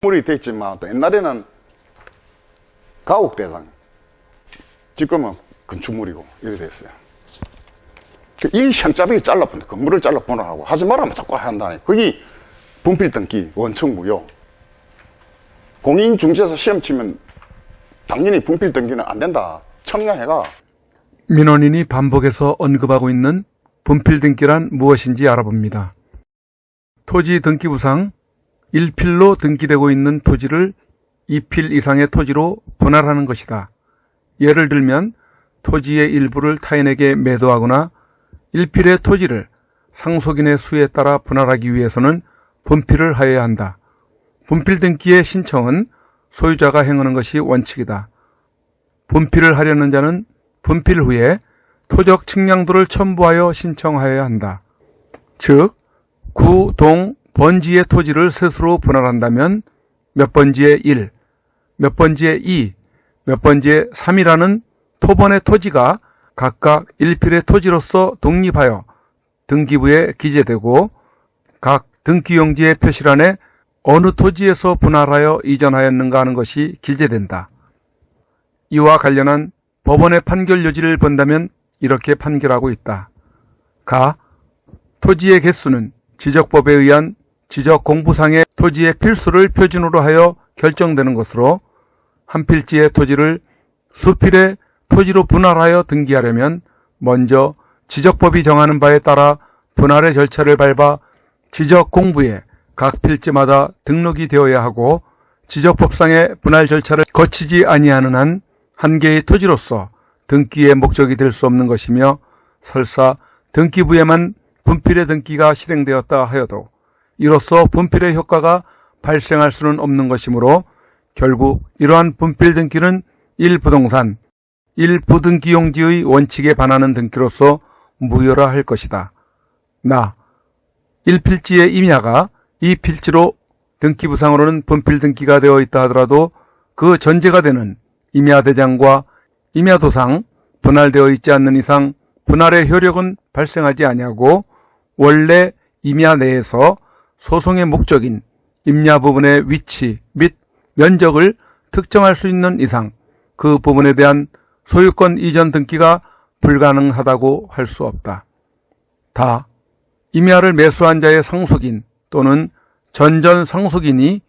물이 됐지만 또 옛날에는 가옥대상, 지금은 건축물이고 이래 됐어요. 이 형짜배기 잘라보내, 건물을 잘라보내라고 하지 말라면 자꾸 한다니. 그게 분필등기 원청무효. 공인중개사 시험 치면 당연히 분필등기는 안 된다. 청량해가. 민원인이 반복해서 언급하고 있는 분필등기란 무엇인지 알아봅니다. 토지 등기부상 1필로 등기되고 있는 토지를 2필 이상의 토지로 분할하는 것이다. 예를 들면 토지의 일부를 타인에게 매도하거나 1필의 토지를 상속인의 수에 따라 분할하기 위해서는 분필을 하여야 한다. 분필 등기의 신청은 소유자가 행하는 것이 원칙이다. 분필을 하려는 자는 분필 후에 토적 측량도를 첨부하여 신청하여야 한다. 즉, 구, 동, 번지의 토지를 스스로 분할한다면 몇 번지의 1, 몇 번지의 2, 몇 번지의 3이라는 토번의 토지가 각각 1필의 토지로서 독립하여 등기부에 기재되고 각 등기용지의 표시란에 어느 토지에서 분할하여 이전하였는가 하는 것이 기재된다. 이와 관련한 법원의 판결 요지를 본다면 이렇게 판결하고 있다. 가. 토지의 개수는 지적법에 의한 지적공부상의 토지의 필수를 표준으로 하여 결정되는 것으로 한 필지의 토지를 수필의 토지로 분할하여 등기하려면 먼저 지적법이 정하는 바에 따라 분할의 절차를 밟아 지적공부에 각 필지마다 등록이 되어야 하고 지적법상의 분할 절차를 거치지 아니하는 한 한 개의 토지로서 등기의 목적이 될 수 없는 것이며 설사 등기부에만 분필의 등기가 실행되었다 하여도 이로써 분필의 효과가 발생할 수는 없는 것이므로 결국 이러한 분필 등기는 1부동산, 1부등기용지의 원칙에 반하는 등기로서 무효라 할 것이다. 나. 1필지의 임야가 2필지로 등기부상으로는 분필 등기가 되어 있다 하더라도 그 전제가 되는 임야대장과 임야도상 분할되어 있지 않는 이상 분할의 효력은 발생하지 아니하고 원래 임야 내에서 소송의 목적인 임야 부분의 위치 및 면적을 특정할 수 있는 이상 그 부분에 대한 소유권 이전 등기가 불가능하다고 할 수 없다. 다. 임야를 매수한 자의 상속인 또는 전전 상속인이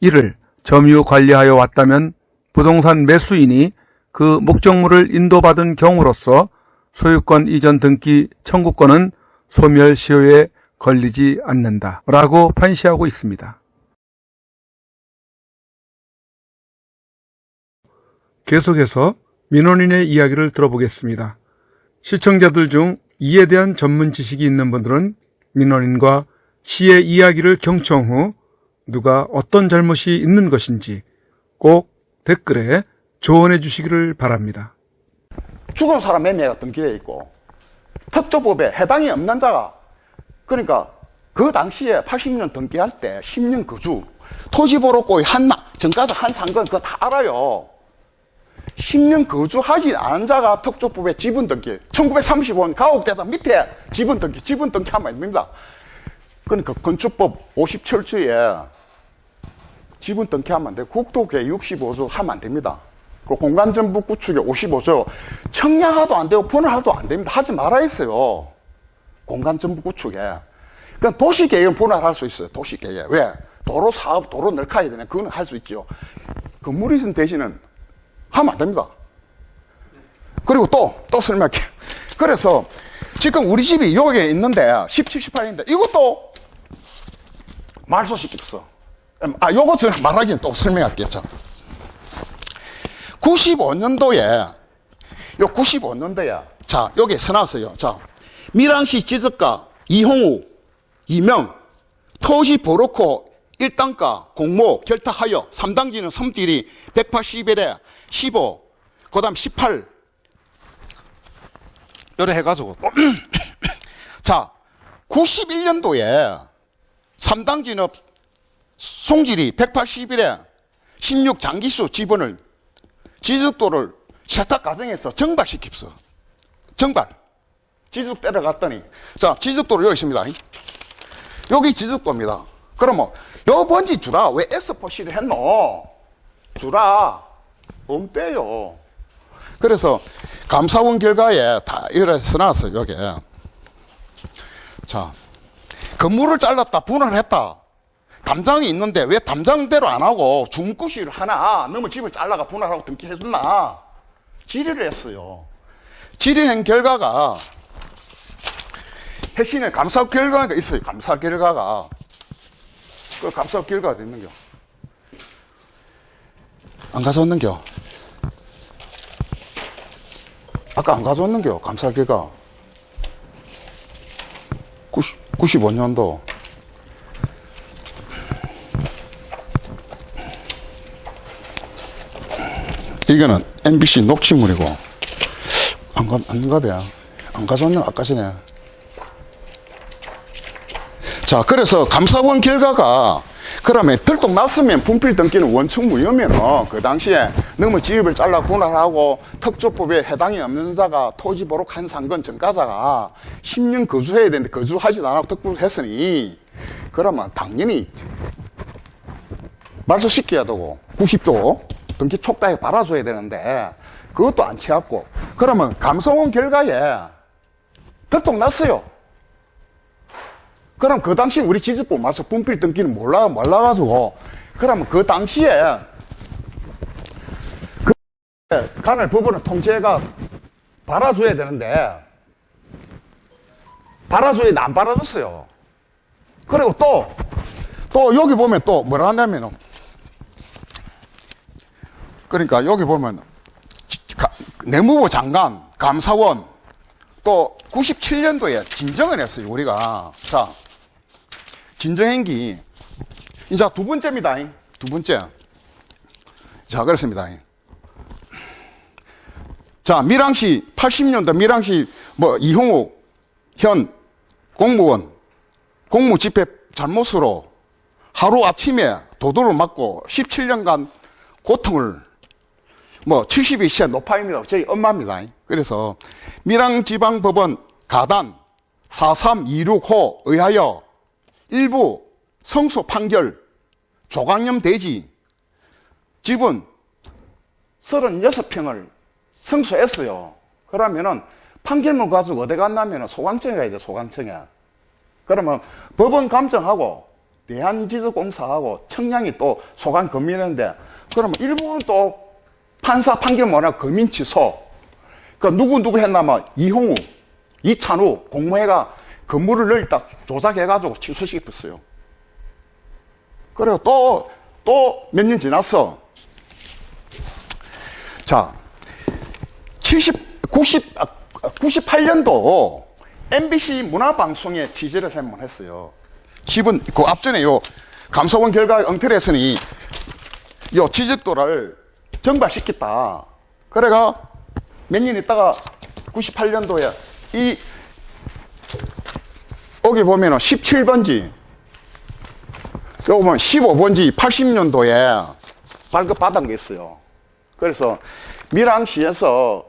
이를 점유 관리하여 왔다면 부동산 매수인이 그 목적물을 인도받은 경우로서 소유권 이전 등기 청구권은 소멸시효에 걸리지 않는다 라고 판시하고 있습니다. 계속해서 민원인의 이야기를 들어보겠습니다. 시청자들 중 이에 대한 전문 지식이 있는 분들은 민원인과 시의 이야기를 경청 후 누가 어떤 잘못이 있는 것인지 꼭 댓글에 조언해 주시기를 바랍니다. 죽은 사람 매매가 등기되어 있고 특조법에 해당이 없는 자가 그러니까 그 당시에 80년 등기할 때 10년 거주 토지 보록고의 전가자 한 상권 그거 다 알아요. 10년 거주하지 않은 자가 특조법에 지분 등기 1935년 가옥대상 밑에 지분 등기하면 안 됩니다. 그러니까 건축법 57조에 지분 등기하면 안 돼요. 국토계 65조 하면 안 됩니다. 그 공간전부 구축에 55조 청량화도 안 되고 분할도 안 됩니다. 하지 말아 했어요. 공간전부 구축에. 그러니까 도시계획은 분할할 수 있어요. 도시계획. 왜? 도로 사업, 도로 넓혀야 되네. 그거는 할 수 있죠. 건물 이전 대신은 하면 안 됩니다. 그리고 또 설명할게요. 그래서 지금 우리 집이 여기에 있는데 17, 18인데 이것도 말소시켰어. 요것을 말하기는 또 설명할게요. 자. 95년도에, 자, 여기 써놨어요. 자, 밀양시 지적가 이홍우, 이명, 토지 보로코 1단가 공모 결탁하여 3단지는 섬길이 181에 15, 그 다음 18, 이래 해가지고. 자, 91년도에 3단지는 송질이 181에 16 장기수 지분을 지적도를 세탁 과정에서 정발시킵서. 정발. 지적 때려갔더니. 자, 지적도를 여기 있습니다. 여기 지적도입니다. 그러면 요 번지 주라. 왜 S4C를 했노? 주라. 없대요. 그래서 감사원 결과에 다 이래 써놨어요, 여기. 자, 건물을 잘랐다, 분할했다. 담장이 있는데 왜 담장대로 안 하고 중구시를 하나, 너무 집을 잘라가 분할하고 등기해줬나? 질의를 했어요. 질의한 결과가, 해신에 감사 결과가 있어요, 감사 결과가. 그 감사 결과가 됐는겨. 안 가져왔는겨. 아까 안 가져왔는겨, 감사 결과. 95년도. 이거는 MBC 녹취물이고, 안 가봐야. 안 가져왔냐, 아까 전에. 자, 그래서 감사원 결과가, 그러면 들통났으면 분필 등기는 원청 무효면, 그 당시에 너무 지역을 잘라 분할하고 특조법에 해당이 없는 자가 토지 보록한 상권 전가자가 10년 거주해야 되는데 거주하지도 않고 특부를 했으니, 그러면 당연히 말소시켜야 되고 90조 등기 촉탁에 달아줘야 되는데 그것도 안 채웠고, 그러면 감사원 결과에 들통났어요. 그럼 그 당시 우리 지지법 말소 분필 등기는 몰라가지고, 그러면 그 당시에 간을 법원의 통제가 받아줘야 되는데, 받아줘야 안 받아줬어요. 그리고 또 여기 보면 또 뭐라 하냐면은, 그러니까 여기 보면 내무부 장관, 감사원, 또 97년도에 진정을 했어요, 우리가. 자, 진정행기. 이제 두 번째입니다. 두 번째. 자, 그렇습니다. 자, 밀양시 80년도 밀양시 이홍우 현 공무원 공무집행 잘못으로 하루 아침에 도둑을 맞고 17년간 고통을 70이 시에 노파입니다. 저희 엄마입니다. 그래서 밀양지방법원 가단 43265 의하여 일부 성소 판결 조강염 대지 집은 36평을 성소했어요. 그러면은 판결문 가지고 어디 갔냐면 소관청에 가야 돼, 소관청에. 그러면 법원 감정하고 대한지적공사하고 청량이 또 소관 검민했는데, 그러면 일부는 또 판사 판결 뭐냐 검인 취소. 그 누구 했나면 이홍우, 이찬우 공무회가 건물을 넓다 조작해가지고 취소시켰어요. 그리고 또 몇 년 지났어. 자, 98년도 MBC 문화방송에 취재를 한번 했어요. 집은 그 앞전에 요 감사원 결과 엉터리했으니 요 지적도를 정발시켰다. 그래가 몇 년 있다가 98년도에 여기 보면은 17번지, 여기 보면 15번지 80년도에 발급받은 게 있어요. 그래서 밀양시에서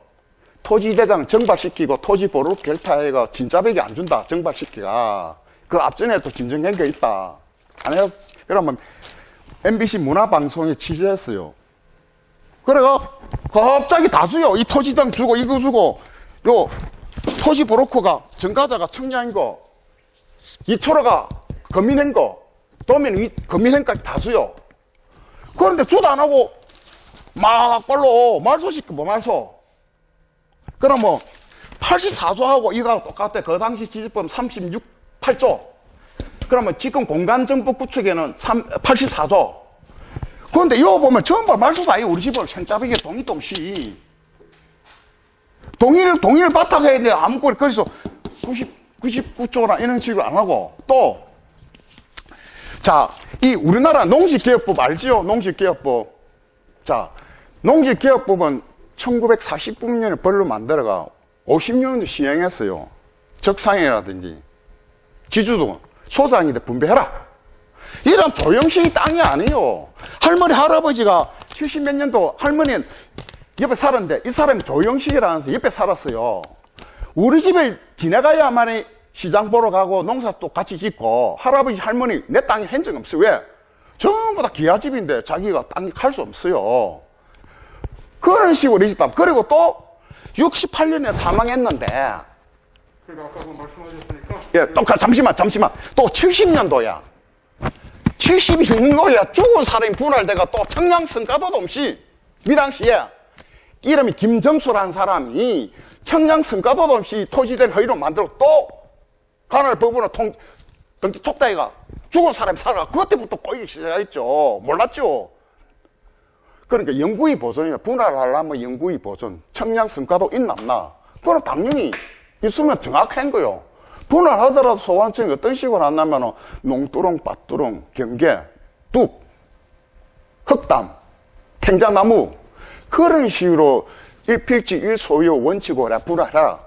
토지대장 정발시키고 토지보루 결타해가 진짜백이 안 준다, 정발시키가. 그 앞전에 또 진정한 게 있다. 안 해서, 그러면 MBC 문화방송에 취재했어요. 그래가 갑자기 다 줘요. 이 토지당 주고 이거 주고, 요 토지 브로커가 정가자가 청량인 거, 이초로가 검민한 거, 도면 검민한까지 다 줘요. 그런데 주도 안 하고 막발로 말소시켜, 말소. 그럼 84조하고 이거랑 똑같아. 그 당시 지지법 8조. 그러면 지금 공간정보 구축에는 84조. 그런데 이거 보면 전부 말소사 아예 우리 집을 생짜배기 동의도 없이. 동의를 바탕해야 되는데 아무거나 그래서 99조나 이런 식으로 안 하고. 또, 자, 이 우리나라 농지개혁법 알지요? 농지개혁법. 자, 농지개혁법은 1949년에 벌로 만들어가 50년 시행했어요. 적상이라든지 지주도 소장인데 분배해라. 이런 조영식 땅이 아니에요. 할머니 할아버지가 70몇 년도 할머니 옆에 살았는데 이 사람이 조영식이라는 옆에 살았어요. 우리 집에 지나가야만이 시장 보러 가고 농사 또 같이 짓고 할아버지 할머니 내 땅에 한 적 없어요. 왜? 전부 다 기아집인데 자기가 땅이 갈 수 없어요. 그런 식으로 있었다. 그리고 또 68년에 사망했는데, 그러니까 아까 뭐 말씀하셨으니까. 예, 또 잠시만. 또 70년도야. 72년도야. 죽은 사람이 분할돼가 또 청량 성가도도 없이 밀양시에 이름이 김정수라는 사람이 청량 성가도도 없이 토지된 허위로 만들어 또 관할 법원을 등기 촉다해가 죽은 사람이 살아가 그때부터 꼬이기 시작했죠. 몰랐죠. 그러니까 영구히 보존이야. 분할하려면 영구히 보존. 청량 성가도 있나 없나? 그건 당연히 있으면 정확한 거요. 분할하더라도 소환청이 어떤 식으로 한다면 농두렁, 밭두렁, 경계, 뚝, 흑담, 탱자나무 그런 식으로 일필지 일소유 원칙으로 분할해라.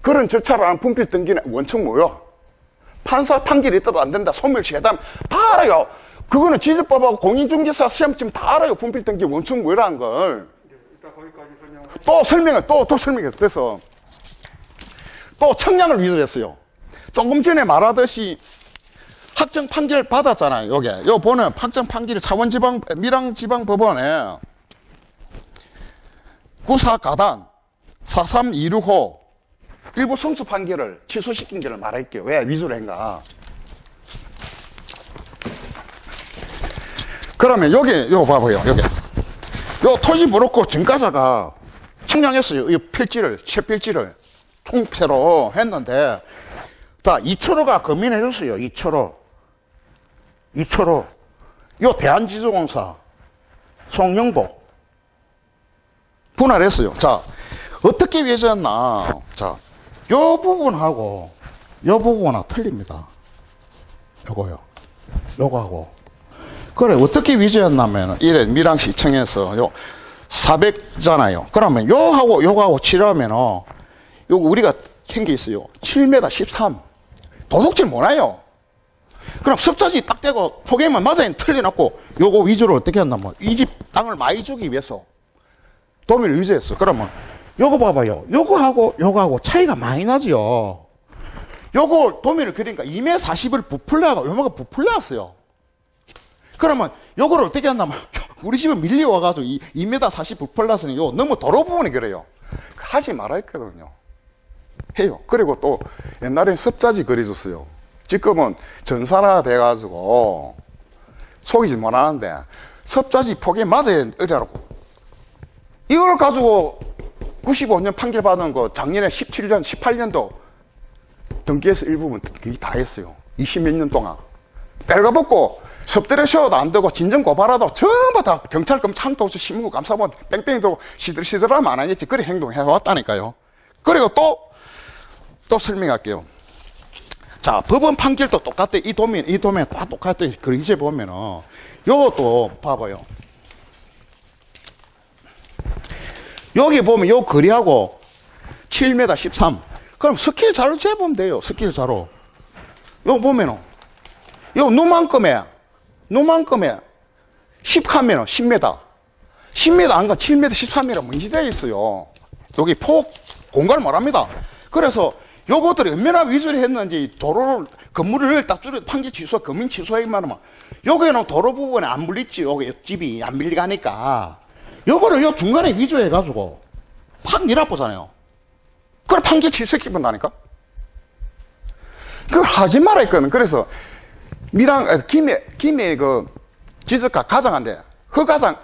그런 절차를 하는 분필 등기는 원칙 뭐야? 판사 판결이 있어도 안 된다. 소멸시해담 다 알아요. 그거는 지적법하고 공인중개사 시험쯤 다 알아요. 분필 등기 원칙 뭐라는 걸. 이따 거기까지 설명을. 또 설명을 또 설명해서 돼서 또 청량을 위조했어요. 조금 전에 말하듯이 확정 판결 받았잖아요. 요 보는 확정 판결이 차원지방 밀양지방법원에 구사가단 43265 일부 성수 판결을 취소시킨 게를 말할게요. 왜 위조를 한가? 그러면 요거 봐봐요. 요 토지 브로커 증가자가 청량했어요. 이 필지를 채필지를 통째로 했는데, 자, 이철호가 검인해줬어요. 이철호. 요 대한지주공사, 송영복. 분할했어요. 자, 어떻게 위조했나. 자, 요 부분하고, 요 부분은 틀립니다. 요거하고. 그래, 어떻게 위조했냐면, 이래, 밀양시청에서 요 400잖아요. 그러면 요거하고 치료하면은, 요거 우리가 한 게 있어요. 7m 13. 도둑질 못해요. 그럼 섭자지 딱 대고 포개만 맞아야 틀려놓고 요거 위주로 어떻게 했냐면 이 집 땅을 많이 주기 위해서 도면을 위조했어. 그러면 요거 봐봐요. 요거하고 차이가 많이 나지요. 요거 도면을 그리니까 2m 40을 부풀려하고 요거가 부풀려왔어요. 그러면 요거를 어떻게 했냐면 우리 집에 밀려와가지고 2m 40 부풀렸으니 요 너무 도로 부분이 그래요. 하지 말아야 했거든요. 해요. 그리고 또 옛날엔 섭자지 그려줬어요. 지금은 전산화가 돼가지고 속이지 못하는데 섭자지 포개 맞아야 어려라고. 이걸 가지고 95년 판결 받은 거 작년에 17년, 18년도 등기해서 일부분 등기 다 했어요. 20몇 년 동안. 빨가벗고 섭대를 쉬어도 안 되고 진정 고발하도 전부 다 경찰, 검찰, 도수, 신문고, 감사본 뺑뺑이도 시들시들하면 안 하겠지. 그래 행동해왔다니까요. 그리고 또 설명할게요. 자, 법원 판결도 똑같대. 이 도면 다 똑같대. 그 이제 보면은, 요것도 봐봐요. 여기 보면 요 거리하고 7m 13. 그럼 스케일 자료 재보면 돼요. 스케일 자료. 요 보면은, 요 누만큼에 10칸면은 10m. 10m 안 가 7m 13m 뭔지 되어 있어요. 여기 폭, 공간을 말합니다. 그래서 요것들이 얼마나 위조를 했는지 도로를, 건물을 딱 줄여 판결 취소, 검인 취소하기만 하면 여기는 도로 부분에 안 물리지. 여기 옆집이 안 밀려가니까 요거를 요 중간에 위조해가지고 팍 밀어보잖아요. 그걸 판결 취소시킨다니까? 그걸 하지 말아 했거든. 그래서 김해 그 지적가 가장한테 허가장,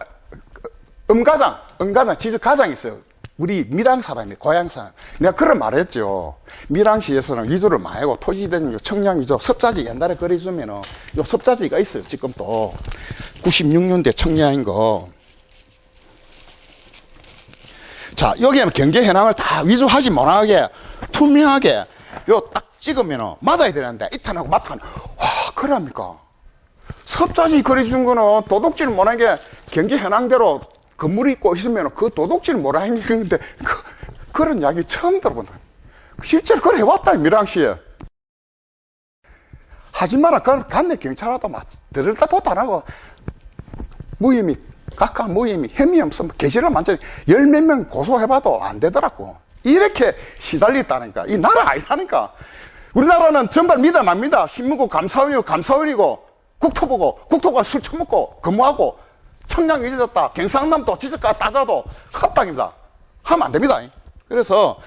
음가장 지적가장이 있어요. 우리 밀양 사람이 고향 사람. 내가 그런 말을 했죠. 밀양시에서는 위조를 많이 하고 토지대전 청량 위조 섭자지 옛날에 그려주면은 요 섭자지가 있어요. 지금 또 96년대 청량인 거. 자, 여기에는 경계 현황을 다 위조하지 못하게 투명하게 요 딱 찍으면은 맞아야 되는데 이탄하고 맞탄. 와, 그럽니까? 섭자지 그려준 거는 도둑질 못한 게 경계 현황대로 건물이 있고 있으면 그 도둑질 뭐라 했는데 그런 이야기 처음 들어본다. 실제로 그걸 해왔다. 밀양시에. 하지 마라. 간내 경찰하다 들을다 보다 안 하고 무혐의 각각 무혐의 혐의 없으면 개시를 완전히 10몇 명 고소해봐도 안 되더라고. 이렇게 시달렸다니까. 이 나라 아니다니까. 우리나라는 전발 믿어 맙니다. 신문고 감사원이고 국토부가 술 처먹고 근무하고 청량이 잊어졌다. 경상남도 지적가 따져도 합당입니다. 하면 안 됩니다. 그래서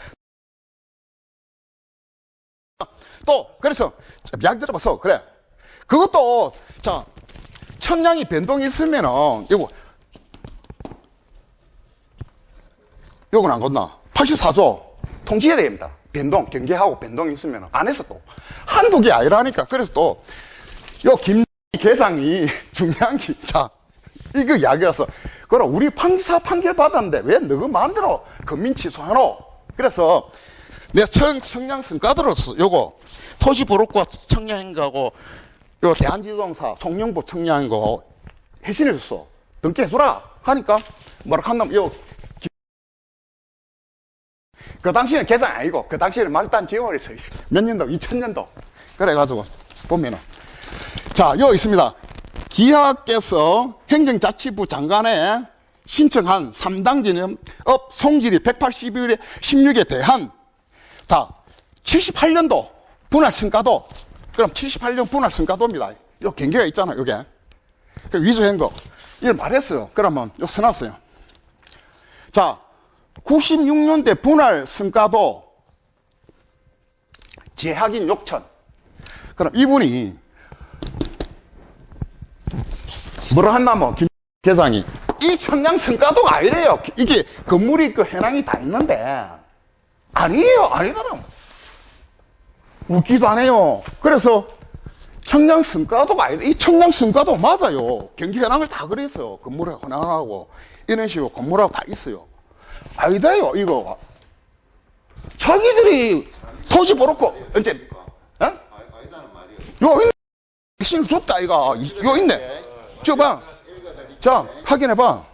그래서 이야기 들어봐서 그래. 그것도 자 청량이 변동이 있으면은 요건 안 건나 84조 통지해야 됩니다. 변동 경계하고 변동이 있으면 안 해서 또 한두 개 아니라니까. 그래서 또 요 김계상이 중요한 게 자 이거 이야기라서 그럼 우리 판사 판결 받았는데 왜 너가 마음대로 건민 취소하노? 그래서 내가 청량 성과들로서 요거 토지보록과 청량인가고 요 대한지동사 송영보 청량인거 해신해줬어. 등기해주라 하니까 뭐라 한다면 그 당시에는 계산 아니고 그 당시에는 말단 지원을 했어요. 몇 년도? 2000년도. 그래가지고 보면은 자 여기 있습니다. 기하께서 행정자치부 장관에 신청한 3당 진영업 송질이 180일에 16에 대한 다 78년도 분할 성과도 그럼 78년 분할 성과도입니다. 요 경계가 있잖아요. 요게 위조한 거 이걸 말했어요. 그러면 요 써놨어요. 자 96년대 분할 성과도 재확인 요청. 그럼 이분이 뭐라 한다면 김 계장이 이 청량 성과도가 아니래요. 이게 건물이 그 해낭이 다 있는데 아니에요. 아니더라. 웃기도 안 해요. 그래서 청량 성과도가 아니래. 이 청량 성과도 맞아요. 경기 해낭을 다 그랬어요. 건물에 해낭하고 이런 식으로 건물하고 다 있어요. 아니다요, 이거. 자기들이 토지 보놓고, 이제, 에? 요, 있네. 핵심을 줬다, 이거. 요 있네. 저 봐. 자, 확인해봐.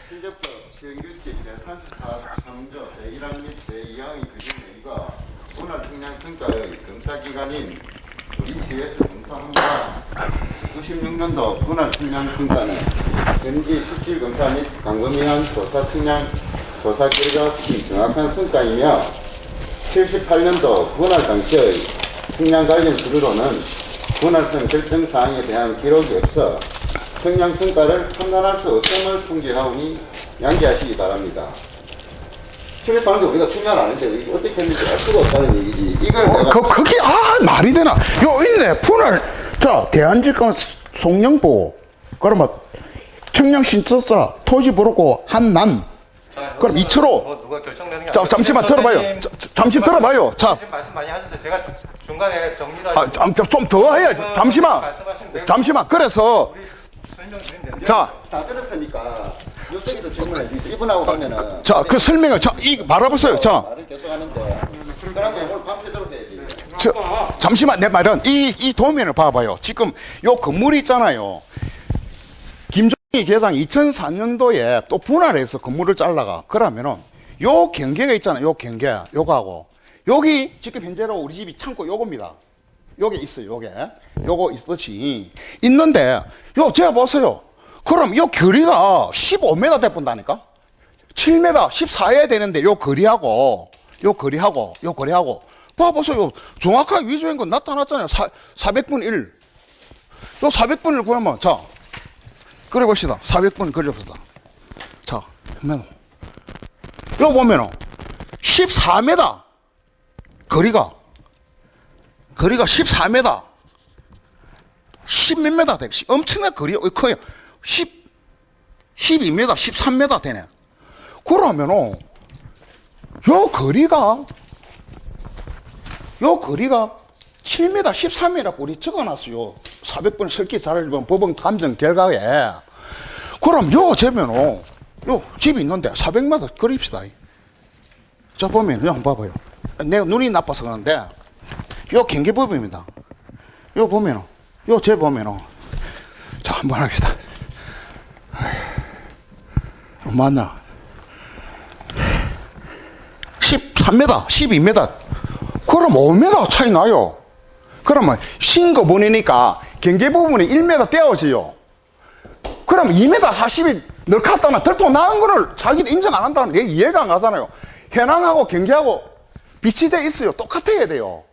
실제법 시행규칙 제34.3조 제1항 및 제2항의 규정에 이거 분할 청량 성과의 검사기관인 우리시에서 검토한 바 96년도 분할 청량 성과는 현지 실질 검사 및 광범위한 조사 청량 조사 결과 정확한 성과이며 78년도 분할 당시의 청량 관련 서류로는 분할성 결정 사항에 대한 기록이 없어 청량 성과를 판단할 수 없음을 통지하오니 양지하시기 바랍니다. 침입하는데 우리가 청량을 안 했는데 이거 어떻게 했는지 알 수가 없다는 얘기지. 이걸 그게, 말이 되나? 요 있네. 분할. 자, 대한지권 송영보. 그러면 청량신청서 토지 보르고 한남. 그럼 이처로. 누가 결정되는 게 자, 잠시만 들어봐요. 잠시 들어봐요. 자. 말씀 많이 하셨어요. 제가 중간에 정리를 좀 더 해야지. 잠시만. 잠시만. 그래서. 자. 다 들었으니까 이쪽에도 질문해 주세요. 이분하고 하면은 자, 그 설명을, 자, 말아보세요. 자. 말을 계속 하는데 그러면 오늘 밤새도록 해야지. 잠시만, 내 말은, 이 도면을 봐봐요. 지금, 요 건물이 있잖아요. 김종희 계장 2004년도에 또 분할해서 건물을 잘라가. 그러면은, 요 경계가 있잖아요. 요 경계. 요거하고. 여기, 지금 현재로 우리 집이 창고 요겁니다. 요게 있어요. 요거 있듯이. 있는데, 제가 보세요. 그럼 요 거리가 15m 돼본다니까? 7m, 14야 되는데, 요 거리하고, 봐보세요. 정확하게 위조한 건 나타났잖아요. 400분 1. 요 400분을 그러면, 자, 그려봅시다. 400분 그려봅시다. 자, 보면, 요 보면은, 14m. 거리가 14m. 10몇 m 돼. 엄청난 거리가 커요. 12m, 13m 되네. 그러면은, 요 거리가 7m, 13m라고 우리 적어놨어요. 400번 설계 잘 보면 법원 감정 결과에. 그럼 재면은, 집이 있는데 400m 그립시다. 자, 보면, 한번 봐봐요. 내가 눈이 나빠서 그러는데, 경계법입니다. 보면은, 제 보면은, 자, 한번 합시다. 맞나? 13m, 12m. 그럼 5m 차이 나요. 그러면 신고 보내니까 경계 부분이 1m 떼어지요. 그럼 2m 40이 널카다나 들통 나은 거를 자기도 인정 안 한다는 게 이해가 안 가잖아요. 해낭하고 경계하고 비치돼 있어요. 똑같아야 돼요.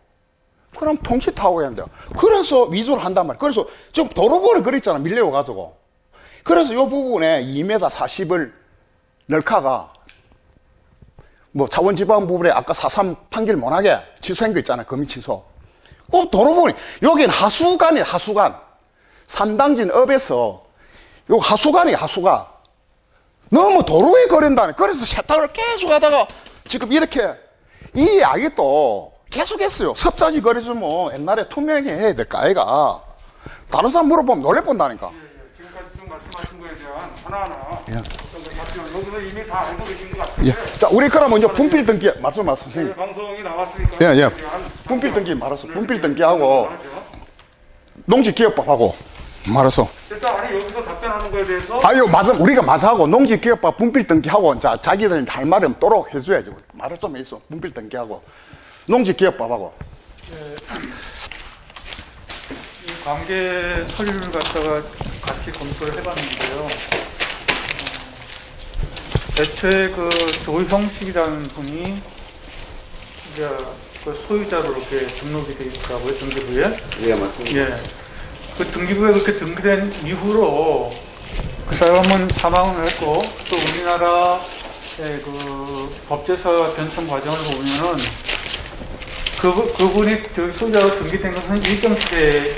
그럼 통치타고 해야 돼요. 그래서 위조를 한단 말이에요. 그래서 지금 도로보를 그랬잖아. 밀려가지고. 그래서 이 부분에 2m 40을 널카가 뭐 차원지방 부분에 아까 4.3 판결 못하게 취소한 거 있잖아요. 금이 취소. 도로보니 여기는 하수관이에요. 하수관. 삼당진 업에서 요 하수관이에요. 하수관. 너무 도로에 거린다네. 그래서 세탁을 계속 하다가 지금 이렇게 이 이야기 또 계속했어요. 섭자지 거리주면 옛날에 투명하게 해야 될까 아이가. 다른 사람 물어보면 놀래본다니까. 지금까지 쭉 말씀하신 거에 대한 하나하나 예. 여기서 이미 다 알고 계신 것 같은데 예. 자, 우리 그럼 먼저 분필 등기 말씀 선생님. 방송이 나왔으니까 예. 분필 등기 말았어. 분필 등기하고 농지기업법하고 말았어. 일단 아니 여기서 답변하는 거에 대해서 아유, 맞아. 우리가 맞아하고 농지기업법 분필 등기하고 자, 자기들이 할 말이 없도록 해줘야지. 말을 좀 해줘. 분필 등기하고 농지기업법하고. 이 관계 서류를 갖다가 같이 검토를 해봤는데요. 애초에 그 조형식이라는 분이 이제 그 소유자로 이렇게 등록이 되어 있더라고요, 등기부에. 예, 맞습니다. 예. 그 등기부에 그렇게 등기된 이후로 그 사람은 사망을 했고 또 우리나라의 그 법제사 변청 과정을 보면은 그분이 저기 소유자로 등기된 것은 일정 시대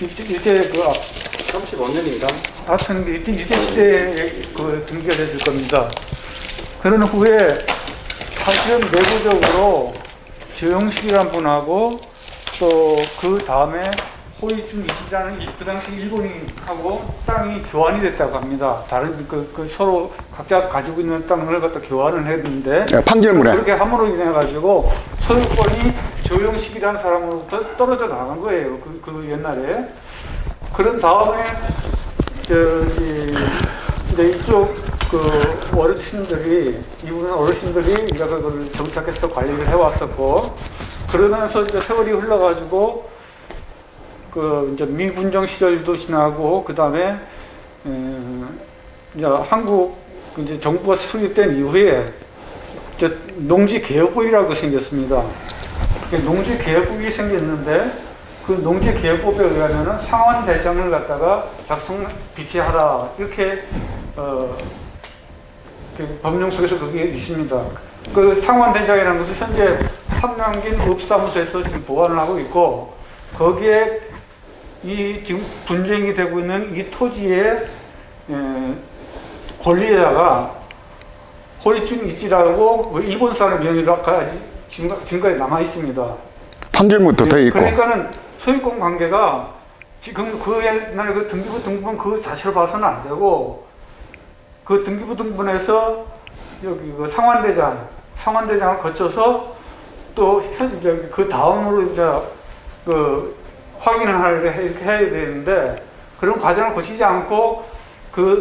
이제 그 35년인가? 하여튼 이때 시대에 그 등기가 됐을 겁니다. 그런 후에 사실은 내부적으로 조영식이라는 분하고 또 그 다음에 호이준 이시라는 그 당시 일본인하고 땅이 교환이 됐다고 합니다. 다른 그 서로 각자 가지고 있는 땅을 갖다 교환을 했는데 예, 판결문에. 그렇게 함으로 인해 가지고 소유권이 조영식이라는 사람으로부터 떨어져 나간 거예요. 그 옛날에. 그런 다음에 이제 이쪽 그 어르신들이 이분은 어르신들이 이제 그걸 정착해서 관리를 해왔었고 그러면서 이제 세월이 흘러가지고 그 이제 미군정 시절도 지나고 그 다음에 이제 한국 이제 정부가 수립된 이후에 이제 농지개혁부이라고 생겼습니다. 농지개혁법이 생겼는데 그 농지개혁법에 의하면은 상환대장을 갖다가 비치하라 이렇게 그 법령 속에서 그게 있습니다. 그 상환대장이라는 것은 현재 삼남긴 읍사무소에서 지금 보관을 하고 있고 거기에 이 지금 분쟁이 되고 있는 이 토지의 권리자가 호이준 이치라고 일본 사람 명의로까지 증거에 남아 있습니다. 판결문도 돼 있고. 그러니까는 소유권 관계가 지금 그 옛날 그 등기부 등본 그 자체로 봐서는 안 되고 그 등기부 등본에서 여기 그 상환대장을 거쳐서 또 현재 그 다음으로 이제 그 확인을 해야 되는데 그런 과정을 거치지 않고 그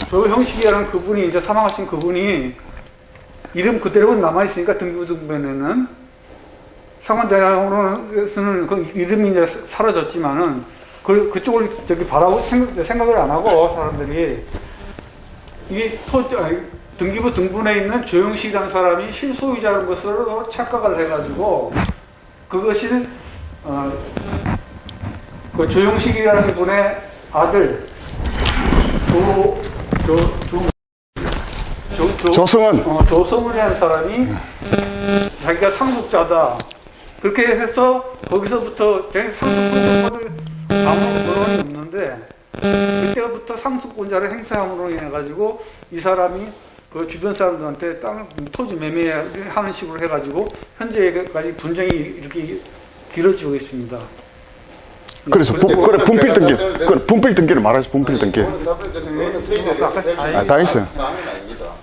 조형식이라는 그분이 이제 사망하신 그분이 이름 그대로 남아 있으니까 등기부 등본에는 상환대장으로서는 그 이름이 이제 사라졌지만은 그쪽을 저기 바라고 생각을 안 하고 사람들이 이 등기부 등본에 있는 조영식이라는 사람이 실소유자라는 것으로 착각을 해가지고 그것이 그 조영식이라는 분의 아들 조성은이라는 사람이 자기가 상속자다 그렇게 해서 거기서부터 상속권자를 아무런 거론이 없는데 그때부터 상속권자를 행사함으로 인해 가지고 이 사람이 그 주변 사람들한테 땅 토지 매매하는 식으로 해가지고 현재까지 분쟁이 이렇게 길어지고 있습니다. 그래서 그래 분필 등기, 그래 분필 등기를 말하지 분필 등기. 다 있어요.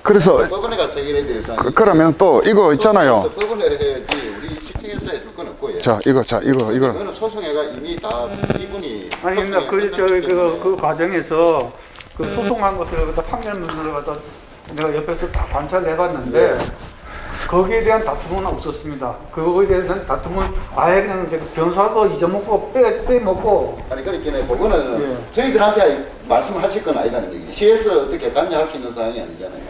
그래서 법원에 가서 해결해야 될 사항이 그러면 또 이거 있잖아요. 법원에 해야지 우리 직행해서 해줄 건 없고 이거 이거는 소송회가 이미 다 이분이 아니 그 과정에서 그 소송한 것을 갖다 판결문을 갖다 내가 옆에서 다 관찰을 해봤는데 거기에 대한 다툼은 없었습니다. 그거에 대한 다툼은 아예 그냥 변호사도 잊어먹고 빼먹고. 아니 그렇게 그거는 예. 저희들한테 말씀하실 건 아니다는 얘기. 시에서 어떻게 단죄할 수 있는 사항이 아니잖아요.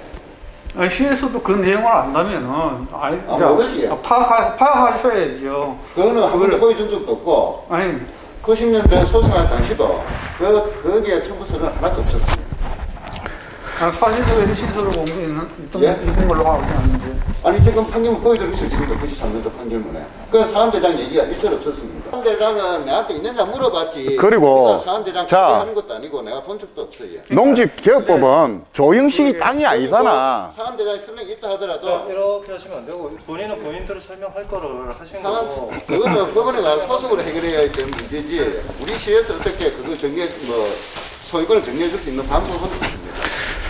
아니, 시에서도 그 내용을 안다면은, 아니, 모르지. 파악하셔야죠. 그거는 한 번도 보여준 적도 없고 아니, 90년대 소송할 당시도 거기에 첨부서는 하나도 없었습니다. 사실적으로 신서를 본 게 예? 있는 걸로 알고 있는데. 아니 지금 판결문 보여드리고 있습니다. 93년도 판결문에. 그 사안대장 얘기가 일절 없었습니다. 사안대장은 내한테 있느냐 물어봤지. 그리고 우리가 사안대장 자, 하는 것도 아니고 내가 본 적도 없어요. 농지개혁법은 조영식이 땅이 아니잖아. 사안대장이 설명이 있다 하더라도 자, 이렇게 하시면 안 되고 본인은 본인대로 설명할 거를 하시는 사안 거고. 그거는 법원에 가서 소송으로 해결해야 되는 문제지. 우리 시에서 어떻게 그걸 소유권을 정리해 줄 수 있는 방법은 없습니다.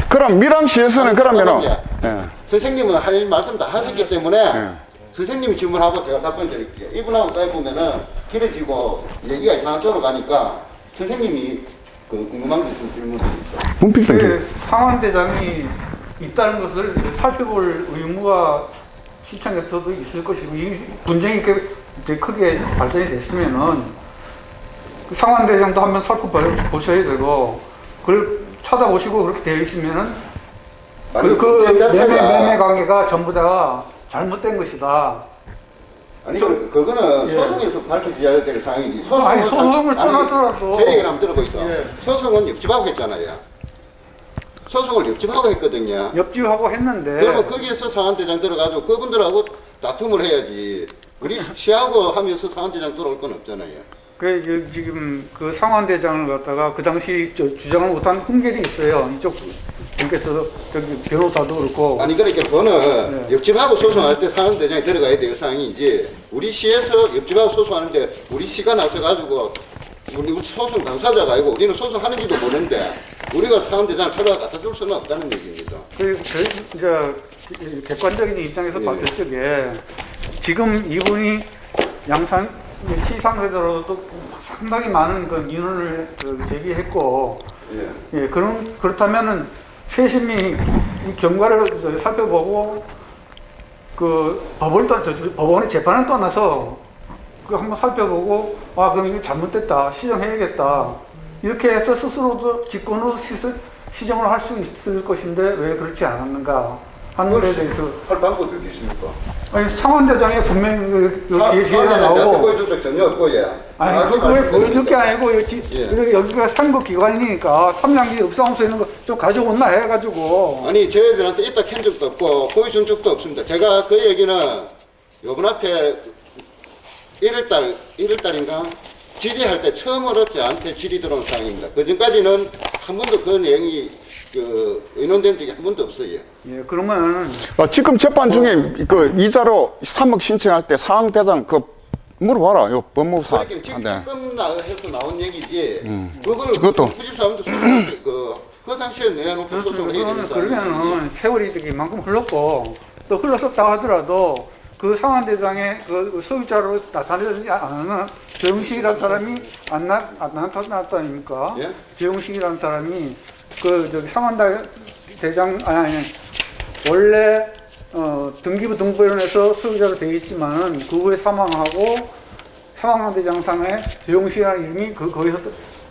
그럼 밀양시에서는 그러면은 예. 선생님은 할 말씀 다 하셨기 때문에 선생님이 질문하고 제가 답변 드릴게요. 이분하고 따져보면은 길어지고 얘기가 이상한 쪽으로 가니까 선생님이 그 궁금한 게 있으면 질문 드리죠. 분필등기. 그 상황대장이 있다는 것을 살펴볼 의무가 시청에서도 있을 것이고, 이 분쟁이 되게 크게 발전이 됐으면은 그 상황대장도 한번 살펴보셔야 되고, 그걸 찾아보시고 그렇게 되어 있으면은 매매 관계가 전부 다 잘못된 것이다. 아니 그거는 예. 소송에서 밝혀져야 될 사항이지. 아니, 소송을 떠나더라도. 제 얘기를 한번 들어보있어 예. 소송은 옆집하고 했잖아요. 소송을 옆집하고 했거든요. 옆집하고 했는데. 그러면 거기에서 상한대장 들어가지고 그분들하고 다툼을 해야지. 우리 시하고 하면서 상한대장 들어올 건 없잖아요. 그 지금 그 상환대장을 갖다가 그 당시 주장을 못한 훈계이 있어요. 이쪽 분께서 저기 변호사도 그렇고. 아니 그러니까 그거는 네. 옆집하고 소송할 때 상한대장이 들어가야 될 사항이지. 우리 시에서 옆집하고 소송하는데 우리 시가 나서가지고 우리 소송 당사자가 아니고 우리는 소송하는지도 모르는데 우리가 상한대장을 찾아가 갖다 줄 수는 없다는 얘기입니다. 그 이제 객관적인 입장에서 예. 봤을 적에 지금 이분이 양산 시상대로도 상당히 많은 그 민원을 제기했고, 예. 예, 그렇다면은 세심히 이 경과를 살펴보고 그 법원의 재판을 떠나서 그 한번 살펴보고, 아, 그럼 이거 잘못됐다, 시정해야겠다, 이렇게 해서 스스로도 직권으로 시정을 할 수 있을 것인데 왜 그렇지 않았는가 하는 데 대해서. 할 방법이 어디 있습니까? 아니, 상환대장에 분명히 기회가 상한대장 나오고. 보여줄 적 전혀 없고, 예. 아니, 그걸 보여줄 게 아니고, 예. 여기가 선거기관이니까 삼양기 읍사무소에 있는 거 좀 가져온나 해가지고. 아니 저희들한테 있다 캔 적도 없고 보여준 적도 없습니다. 제가 그 얘기는 요번 앞에 1월달인가 질의할 때 처음으로 저한테 질의 들어온 사항입니다. 그 전까지는 한 번도 그 내용이 의논된 적이 한 번도 없어요. 예, 그러면. 지금 재판 중에 그 이자로 3억 신청할 때 상황대장 그 물어봐라. 요 법무사한테. 지금 해서 나온 얘기지. 그것도. 부집사람도 그 당시에 내놓고 소송을 해야 되는 그러면은 세월이 되게 이만큼 흘렀고, 또 흘렀었다 하더라도 그 상환대장의 그 소유자로 나타내지 않는 조영식이라는 사람이 안 나타났다 아닙니까? 예? 조영식이라는 사람이 상환대장, 아니, 원래, 등기부 등본에서 소유자로 되어 있지만은 그 후에 사망하고 상환대장상에 조영식이라는 이름이 거기서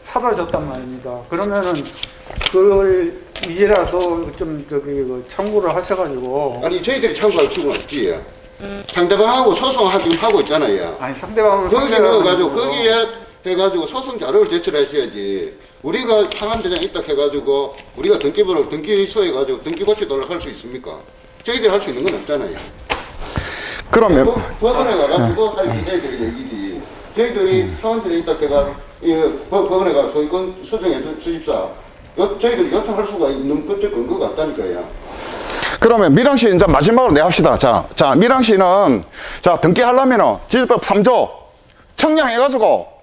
사라졌단 말입니다. 그러면은 그걸 이제라도 좀 참고를 하셔가지고. 아니 저희들이 참고할 수는 없지. 상대방하고 소송하고 있잖아요. 아니, 상대방은 거기에 넣어가지고 거기에 해가지고 소송 자료를 제출하셔야지. 우리가 상한대장 있다 해가지고 우리가 등기소해가지고 등기 고치도록 할 수 있습니까? 저희들이 할 수 있는 건 없잖아요. 그러면 법원에 가가지고 할 저희들이 얘기지. 저희들이 상한대장 있다 해가 법원에 가서 소유권 수정해 주십사. 저희들이 요청할 수가 있는 법적 근거가 없다니까요. 그러면 밀양시 이제 마지막으로 내합시다. 자, 밀양시는 등기하려면은 지질법 3조 청량해가지고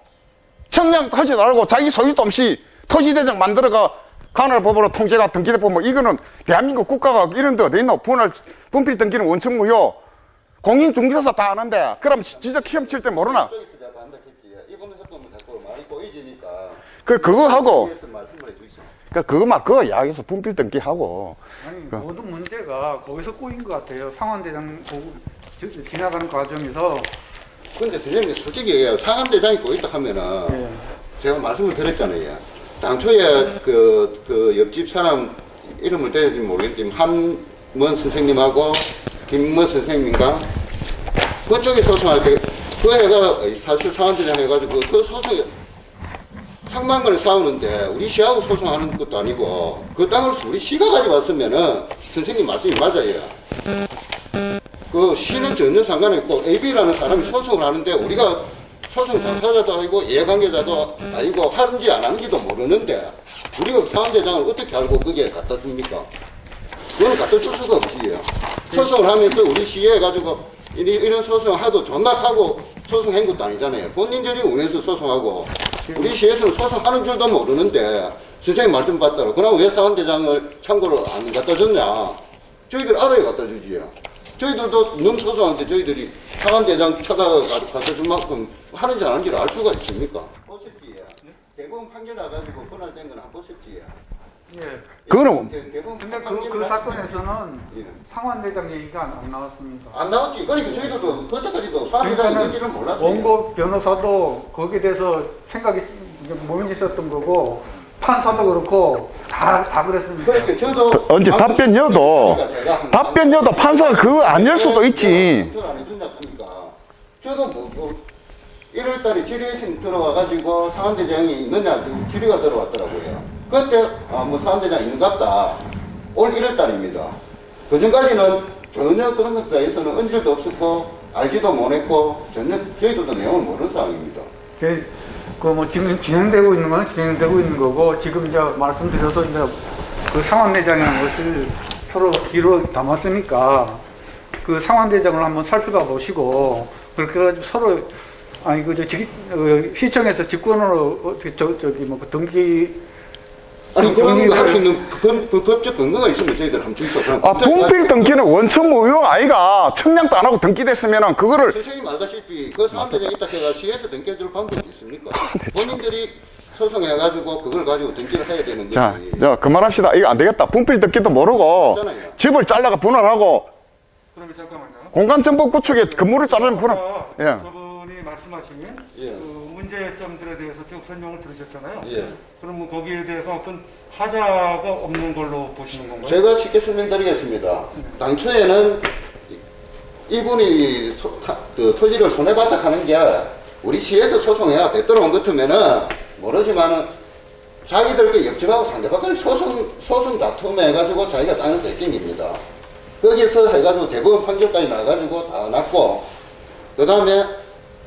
청량하지 말고 자기 소유도 없이 토지대장 만들어가 관할법으로 통제가 등기대법 뭐 이거는 대한민국 국가가 이런 데 어디 있노? 분필 등기는 원천 무효. 공인중개사 다 아는데 그럼 지적 시험 칠 때 모르나? 저기서 자꾸 한다 했지. 이번 협동은 자꾸 말이 꼬이지니까. 그거 하고 말씀을 해주시죠. 그거 이야기해서 분필 등기하고. 아니, 모든 문제가 거기서 꼬인 것 같아요. 상환대장 지나가는 과정에서. 근데 선생님 솔직히 얘기해요. 상한대장이 꼬있다 하면은 예. 제가 말씀을 드렸잖아요. 당초에 그 옆집 사람 이름을 대는지 모르겠지만 선생님하고 김모 선생님과 그쪽에 소송할 때 그 애가 사실 상환대장 해가지고 그 소송에 상만간을 싸우는데 우리 시하고 소송하는 것도 아니고 그 땅을 우리 시가 가져왔으면은 선생님 말씀이 맞아요. 그 시는 전혀 상관없고 AB라는 사람이 소송을 하는데 우리가 소송 당사자도 아니고 이해관계자도 아니고 하는지 안 하는지도 모르는데 우리가 상환대장을 어떻게 알고 거기에 갖다 줍니까? 그건 갖다 줄 수가 없지요. 소송을 하면서 우리 시에 가지고 이런 소송을 하도 존나하고 소송한 것도 아니잖아요. 본인들이 운해서 소송하고 우리 시에서는 소송하는 줄도 모르는데 선생님 말씀 받더라. 그럼 왜 상환대장을 참고로 안 갖다 줬냐? 저희들 알아야 갖다 주지요. 저희들도 너무 소송하는데 저희들이 상환대장 찾아가서 갖다 준 만큼 하는지 안 하는지를 알 수가 있습니까? 보셨지요. 대법원 판결 나가지고 분할된 건 안 보셨지요. 예. 그거는 대법원 근데 판결이 그 사건에서는 예. 상환대장 얘기가 안 나왔습니다. 안 나왔지. 그러니까 저희들도 그때까지도 상환대장이 있는지는 몰랐어요. 원고 변호사도 거기에 대해서 생각이 모면이 있었던 거고 판사도 그렇고 다 그랬습니다. 그러니까 저도 언제 답변여도 판사가 그거 아닐 수도 있지. 안 해준다 하니까 저도 뭐 1월달에 질의심 들어와가지고 상환대장이 있느냐 질의가 들어왔더라고요. 그때 뭐 상환대장 있는갑다. 올 1월달입니다. 그 전까지는 전혀 그런 것에 대해서는 언질도 없었고 알지도 못했고 전혀 저희들도 내용을 모르는 상황입니다. 그 뭐 지금 진행되고 있는 건 진행되고 있는 거고 지금 이제 말씀드려서 이제 그 상환대장이라는 것을 서로 기로 담았으니까 그 상환대장을 한번 살펴봐 보시고 그렇게 해가지고 서로 아니 시청에서 직권으로 어떻게 저기 뭐 등기 아니 그런 거 할 수 있는 그 법적 근거가 있으면 저희들 한번 주이소. 분필 등기는 원천 무효 아이가 청량도 안 하고 등기됐으면은 그거를 선생님 알다시피 그 상환대장 있다 해가 시에서 등기해줄 방법이 있습니까? 본인들이 소송해가지고 그걸 가지고 등기를 해야 되는 자, 거지. 그만합시다. 이거 안 되겠다. 분필 등기도 모르고 그렇잖아요. 집을 잘라가 분할하고 그러면 잠깐만요. 공간정보 구축에 건물을 자르는 분할. 예. 저분이 말씀하신 예. 그 문제점들에 대해서 쭉 설명을 들으셨잖아요. 예. 그럼 뭐 거기에 대해서 어떤 하자가 없는 걸로 보시는 건가요? 제가 쉽게 설명드리겠습니다. 당초에는 이분이 그 토지를 손해봤다 하는 게 우리 시에서 소송해야 뱉들어온 것 같으면은 모르지만은 자기들께 옆집하고 상대방을 소송 다툼해가지고 자기가 땅을 뺏깁니다. 거기서 해가지고 대법원 판결까지 나가지고 다 났고, 그 다음에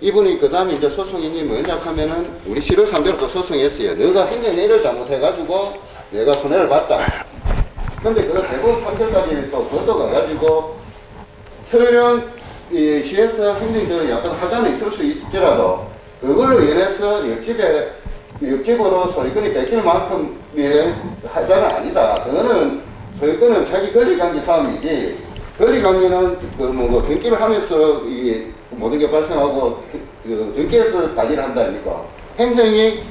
이분이 그 다음에 이제 소송인이 뭐냐 하면은 우리 시를 상대로 또 소송했어요. 너가 행정일을 잘못해가지고 내가 손해를 봤다. 근데 그 대법원 판결까지 또 걷어가가지고 설령 이 시에서 행정적으로 약간 하자는 있을 수 있더라도 그걸로 인해서 옆집으로 소유권이 뺏길 만큼의 하자는 아니다. 그거는 소유권은 자기 권리관계 싸움이지. 권리관계는 뭐 등기를 하면서 이 모든 게 발생하고 그 등기에서 관리를 한다니까. 행정이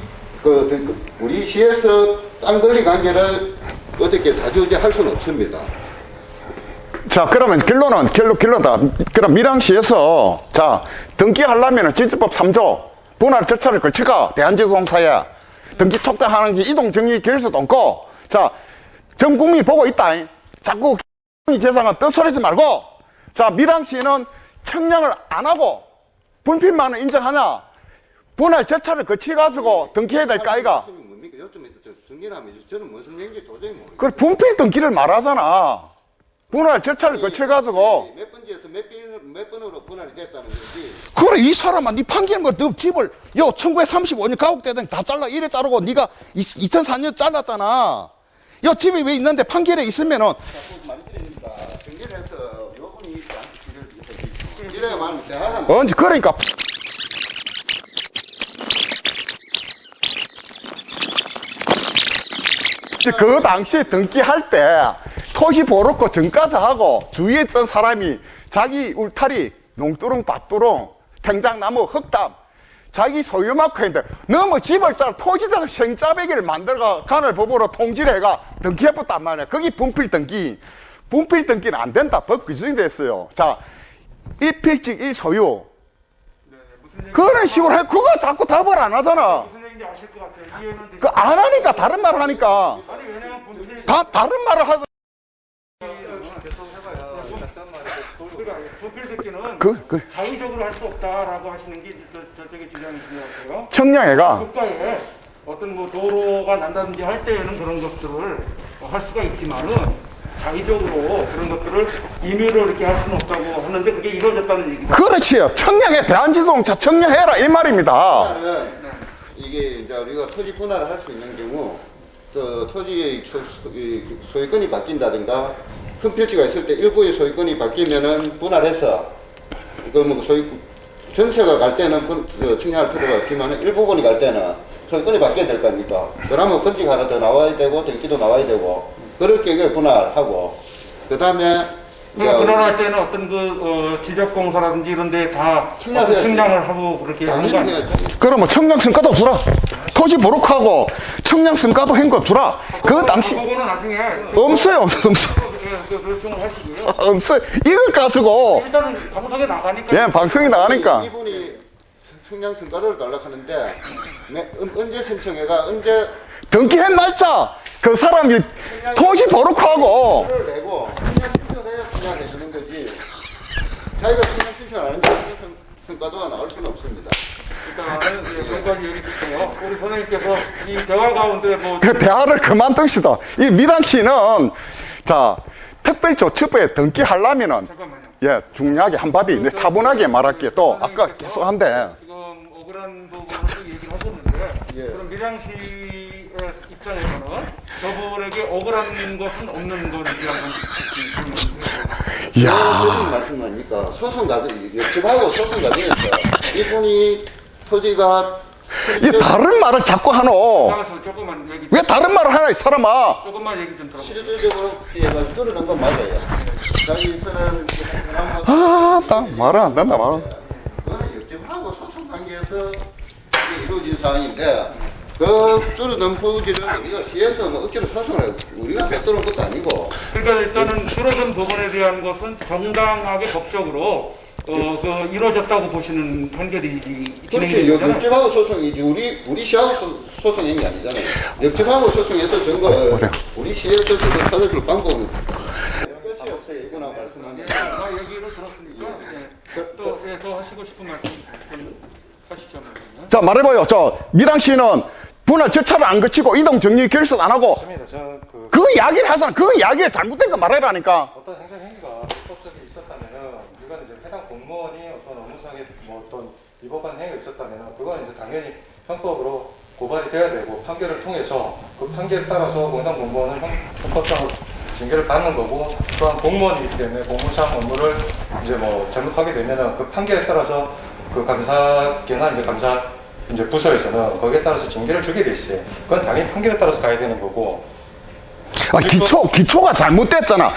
우리 시에서 땅 권리관계를 어떻게 자주할 수는 없습니다. 자, 그러면 결론다. 그럼 밀양시에서, 자, 등기하려면 지주법 3조, 분할 절차를 거쳐가, 대한지수공사에 등기 촉구하는 게 이동정리 결수도 없고, 자, 전 국민이 보고 있다. 자꾸 계상은 떠소리지 말고, 자, 밀양시는 청량을 안 하고, 분필만은 인정하냐? 분할 절차를 거쳐가지고 등기해야 될 거 아이가? 뭡니까? 요점에서 등기하면 저는 무슨 얘기인지 도저히 모르겠어요. 그 분필 등기를 말하잖아. 분할 절차를 거쳐가지고. 몇 번지에서 몇 번으로 분할이 됐다는 거지. 그래, 이 사람아, 니 판결 뭐, 너 집을, 1935년 가옥대더니 다 잘라, 이래 자르고, 니가 2004년 잘랐잖아. 집이 왜 있는데 판결에 있으면은. 많이 드리니까 등기를 해서 요분이 이래야 말하면 대화가 언제, 그러니까. 그 당시에 등기할 때, 토지 보로코 전까지 하고, 주위에 있던 사람이 자기 울타리, 농두렁, 밭두렁, 탱장나무, 흙담, 자기 소유만큼 했는데, 너무 집을 토지에다 생짜배기를 만들어가, 간을법으로 통지를 해가 등기해봤단 말이야. 거기 분필 등기. 분필 등기는 안 된다. 법 규정이 됐어요. 자, 1필직 1소유. 그런 식으로 해. 그거 자꾸 답을 안 하잖아. 무슨 얘기인지 아실 것 같아요. 이해는 그 안 하니까 다른 말을 하니까. 아니 왜냐면 분필 다른 말을 하고 계속 해봐야 작단 말이고 그러니까 부필 듣기는 그 자의적으로 할 수 없다라고 하시는 게 저쪽의 주장이신 것 같고요. 청량회가 국가에 어떤 뭐 도로가 난다든지 할 때에는 그런 것들을 할 수가 있지만은 자의적으로 그런 것들을 임의로 이렇게 할 수는 없다고 하는데 그게 이루어졌다는 얘기죠. 그렇지요. 청량회 대한지동차 청량해라 이 말입니다. 분할은 이게 이제 우리가 토지 분할을 할 수 있는 경우 또 토지의 소유권이 바뀐다든가 큰 필지가 있을 때 일부의 소유권이 바뀌면은 분할해서 그뭐 소유 전체가 갈 때는 청량할 필요가 없지만 일부분이 갈 때는 소유권이 바뀌어야 될 거 아닙니까? 그러면 건지가 하나 더 나와야 되고 등기도 나와야 되고 그럴 경우에 분할하고 그 다음에 분할할 때는 어떤 지적공사라든지 이런 데 다 청량해야지. 측량을 하고 그렇게 하는 거 아니에요? 그러면 청량성과도 주라. 토지 보록하고 청량성과도 한 거 주라. 그 당시 그거는 나중에 없어요. 결정을 하시고요. 없어요. 이걸 가지고 일단은 방송에 나가니까 예 방송이 나가니까 이분이 청량성과도를 달라고 하는데 언제 신청해가 언제 등기한 날짜 그 사람이 토지 보록하고 를 내고 청량 신청해야 청량해 주는 거지 자기가 청량 신청 안 하는데 청량성과도가 나올 수는 없습니다. 일단은 정관이 얘기 듣고요. 우리 선생님께서 이 대화 가운데 뭐 그 대화를 그만둡시다. 이 미랑시는 자 특별조치부에 등기하려면은 잠깐만요. 예 중요하게 한마디 내 차분하게 말할게 또 아까 계속 한데 지금 억울한 부분을 얘기를 하셨는데 예. 그럼 밀양시의 입장에서는 저분에게 억울한 것은 없는 건지 한번 이야 무슨 말씀 아닙니까? 소송 과정, 역습하고 소송 과정에서 이분이 토지가 이 다른 말을 자꾸 하노. 나가서 조금만 얘기 왜 다른 말을 하나 이 사람아. 조금만 얘기 좀 들어보세요. 실질적으로 얘가 뚫어낸 건 맞아요. 자기 선은 나 말을 안 된다 말은. 그거는 역습하고 소송 관계에서 이게 이루어진 사항인데 그 뚫어낸 부지를 우리가 시에서 뭐 억지로 소송을 해요. 우리가 뺏도는 것도 아니고 그러니까 일단은 줄어든 부분에 대한 것은 정당하게 법적으로 이루어졌다고 보시는 판결이 진행이 그렇지. 되잖아요. 역집하고 소송이지 우리 시하고 소송이 아니잖아요. 역집하고 소송에서 증거 우리 시에서 지금 찾아줄 방법은 끝이 없어요. 이거나 말씀하면 다 얘기를 들었으니까 더 하시고 싶은 말씀 좀 하시죠. 자 말해봐요. 저 미랑시는 분할 절차를 안 거치고 이동 정리 결석 안 하고 맞습니다. 저는 그 이야기를 하잖아. 그 이야기에 잘못된 거 말해라니까. 어떤 행정 행위가 불법적이 있었다면은 이건 이제 해당 공무원이 어떤 업무상의 뭐 어떤 위법한 행위가 있었다면은 그건 이제 당연히 형법으로 고발이 돼야 되고 판결을 통해서 그 판결에 따라서 해당 공무원은 형법상 징계를 받는 거고 또한 공무원이기 때문에 공무상 업무를 이제 뭐 잘못하게 되면은 그 판결에 따라서 그 감사계나 이제 감사 이제 부서에서는 거기에 따라서 징계를 주게 돼 있어요. 그건 당연히 판결에 따라서 가야 되는 거고. 기초가 잘못됐잖아.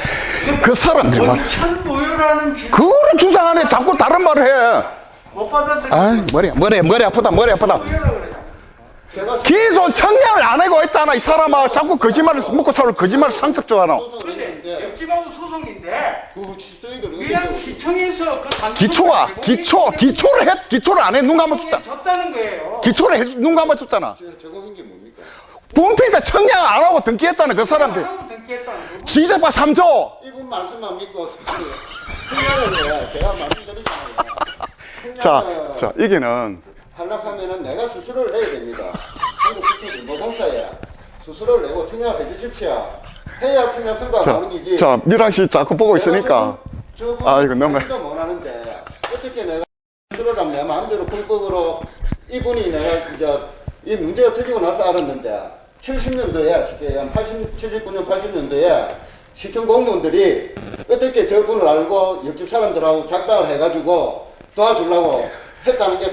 그 사람들이 말. 천무효라는 그거를 주장하네. 자꾸 다른 말을 해. 못 받아서 아 머리 아프다. 제가 기존 청량을 안 하고 했잖아. 이 사람아 자꾸 거짓말을 먹고 살을 거짓말을 상습 좋아하노. 소송을 했는데 역지마부 소송인데 그 수익을 그냥 시청에서 그 기초를 안 해. 눈 감아줬잖아. 졌다는 거예요. 기초를 눈 감아줬잖아. 적용한 게 뭡니까? 분필자 청량 안 하고 등기했잖아. 그 사람들. 지적과 3조. 이분 말씀만 믿고 청량을 해. 제가 말씀드리잖아요. 자, 이게는 하락하면은 내가 수수료를 내야 됩니다. 한국국토정보공사에 수수료를 내고 청약을 해주십시오. 해야 청약 성과가 나오는 거지. 자, 미랑 씨 자꾸 보고 있으니까. 이거 너무. 도 못하는데 어떻게 내가 수수료를 내 마음대로 불법으로 이분이 내가 이제 이 문제가 터지고 나서 알았는데 70년도에 쉽게 얘기하면 79년 80년도에 시청 공무원들이 어떻게 저분을 알고 옆집 사람들하고 작당을 해가지고 도와주려고 했다는 게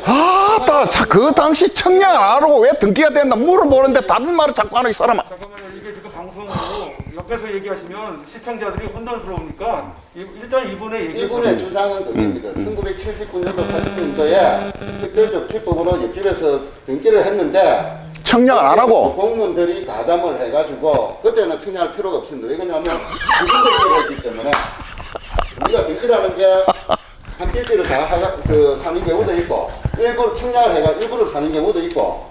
그 당시 청량 안 하고 왜 등기가 됐나 물어보는데 다른 말을 자꾸 하는 이 사람아. 잠깐만요. 이게 지금 방송으로 옆에서 얘기하시면 시청자들이 혼돈스러우니까 일단 이분의 주장은 그겁니다. 1979년도 80년도에 특별조치법으로 옆집에서 등기를 했는데 청량을 안 하고 공무원들이 가담을 해가지고 그때는 청량할 필요가 없습니다. 왜 그러냐면 기준등기를 했기 때문에 우리가 등기라는 게 한 필지를 다 사는 경우도 있고 일부 청량을 해가 일부를 사는 경우도 있고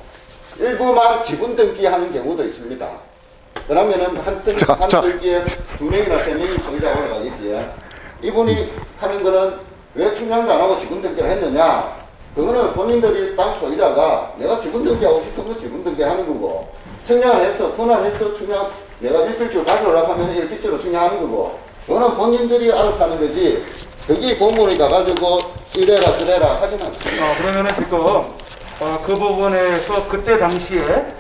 일부만 지분 등기하는 경우도 있습니다. 그러면은 한 자. 등기에 2명이나 3명이 소유자가 올라가겠지. 이분이 하는 거는 왜 청량도 안 하고 지분 등기를 했느냐? 그거는 본인들이 땅 소유자가 내가 지분 등기하고 싶은 거 지분 등기하는 거고, 청량을 해서 분할해서 청량 내가 1필지로 가져오려고 하면 1필지로 청량하는 거고, 그거는 본인들이 알아서 하는 거지. 거기 공무원이 가가지고 이래라 저래라 하진 않습니다. 그러면은 지금 그 부분에서 그때 당시에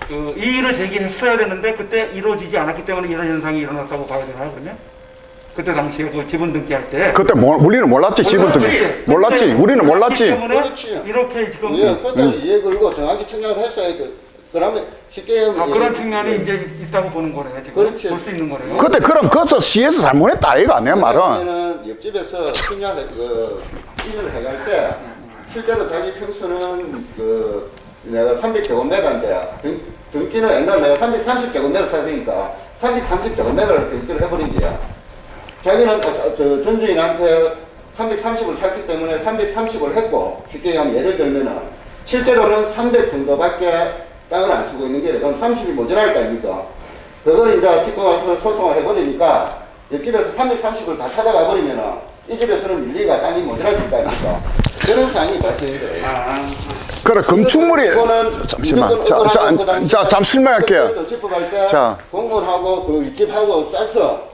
그 이의를 제기했어야 되는데 그때 이루어지지 않았기 때문에 이런 현상이 일어났다고 봐야 되나요, 그러면? 그때 당시에 그 지분 등기할 때 그때 우리는 몰랐지, 지분 등기. 몰랐지. 우리는 몰랐지. 그렇지. 이렇게 지금 예, 그때 이해 걸고 정확히 청량을 했어야 돼. 그러면 쉽게 그런 측면이 이제 있다고 보는 거네요. 지금 그렇지. 볼 수 있는 거네요. 그때 그럼 거기서 시에서 잘못했다, 아이가, 내 말은. 그러면은 옆집에서 청량 일을 해갈 때 실제로 자기 평수는 내가 300제곱미터인데 등기는 옛날 내가 330제곱미터 사니까 330제곱미터를 등기를 해버린 거야. 자기는 전주인한테 330을 샀기 때문에 330을 했고, 쉽게 얘기하면 예를 들면은 실제로는 300 정도밖에 땅을 안 쓰고 있는 게 그럼 30이 모자랄 거 아닙니까? 그걸 이제 짚고 와서 소송을 해버리니까 옆집에서 330을 다 찾아가 버리면은 이 집에서는 밀리가 땅이 모자랄 거 아닙니까? 그런 상황이 발생이 돼요. 그래, 건축물이. 이거는 잠시만. 무조건 잠 설명할게요. 집법할 때 자. 공무원하고 그 윗집하고 짜서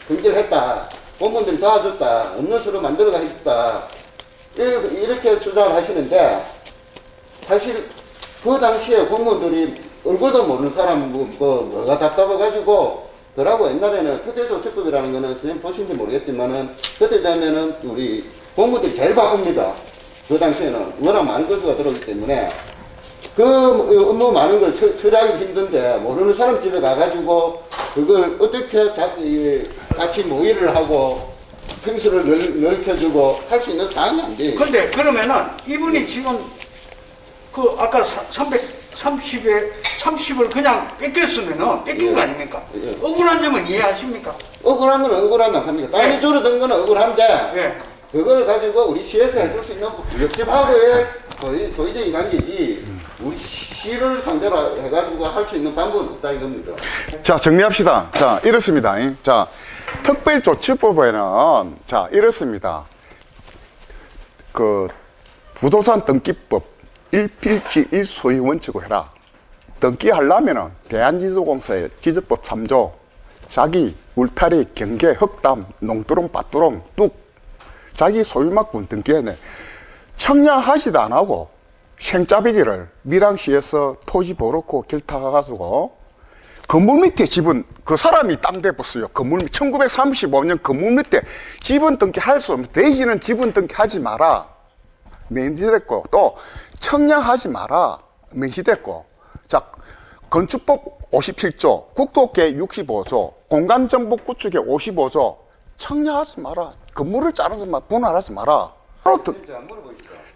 등기를 했다. 공무원들이 도와줬다. 없는 수로 만들어가 했다. 이렇게 주장을 하시는데, 사실 그 당시에 공무원들이 얼굴도 모르는 사람 뭐가 답답해가지고, 그러고 옛날에는 그때도 집법이라는 거는 선생님 보신지 모르겠지만은, 그때 되면은 우리 공무원들이 제일 바쁩니다. 그 당시에는 워낙 많은 건수가 들어오기 때문에 그 업무 많은 걸 처리하기 힘든데 모르는 사람 집에 가가지고 그걸 어떻게 같이 모의를 하고 평수를 넓혀주고 할 수 있는 상황이 안 돼요. 근데 그러면은 이분이 지금 그 아까 30을 그냥 뺏겼으면은 뺏긴 거 아닙니까? 예. 억울한 점은 이해하십니까? 억울한 건 억울하다 합니다. 땅이 예. 줄어든 건 억울한데 예. 그걸 가지고 우리 시에서 해줄 수 있는 옆집하고의 도의적인 관계지 우리 시를 상대로 해가지고 할 수 있는 방법은 없다 이겁니다. 자, 정리합시다. 자, 이렇습니다. 자, 특별조치법에는, 자, 이렇습니다. 그, 부동산 등기법 1필지 1소유 원칙으로 해라. 등기하려면은 대한지도공사의 지적법 3조, 자기, 울타리, 경계, 흑담, 농두렁, 밭두렁, 뚝, 자기 소유만큼 등기해내. 청량하지도 안 하고 생짜배기를 밀양시에서 토지 보놓고 길타가가지고 건물 밑에 집은 그 사람이 땅 대봤어요. 건물 밑 1935년 건물 밑에 집은 등기할 수 없는 대지는 집은 등기하지 마라 명시됐고, 또 청량하지 마라 명시됐고, 자, 건축법 57조, 국토계 65조, 공간정보 구축에 55조, 청량하지 마라, 건물을 자르지 마, 분할하지 마라.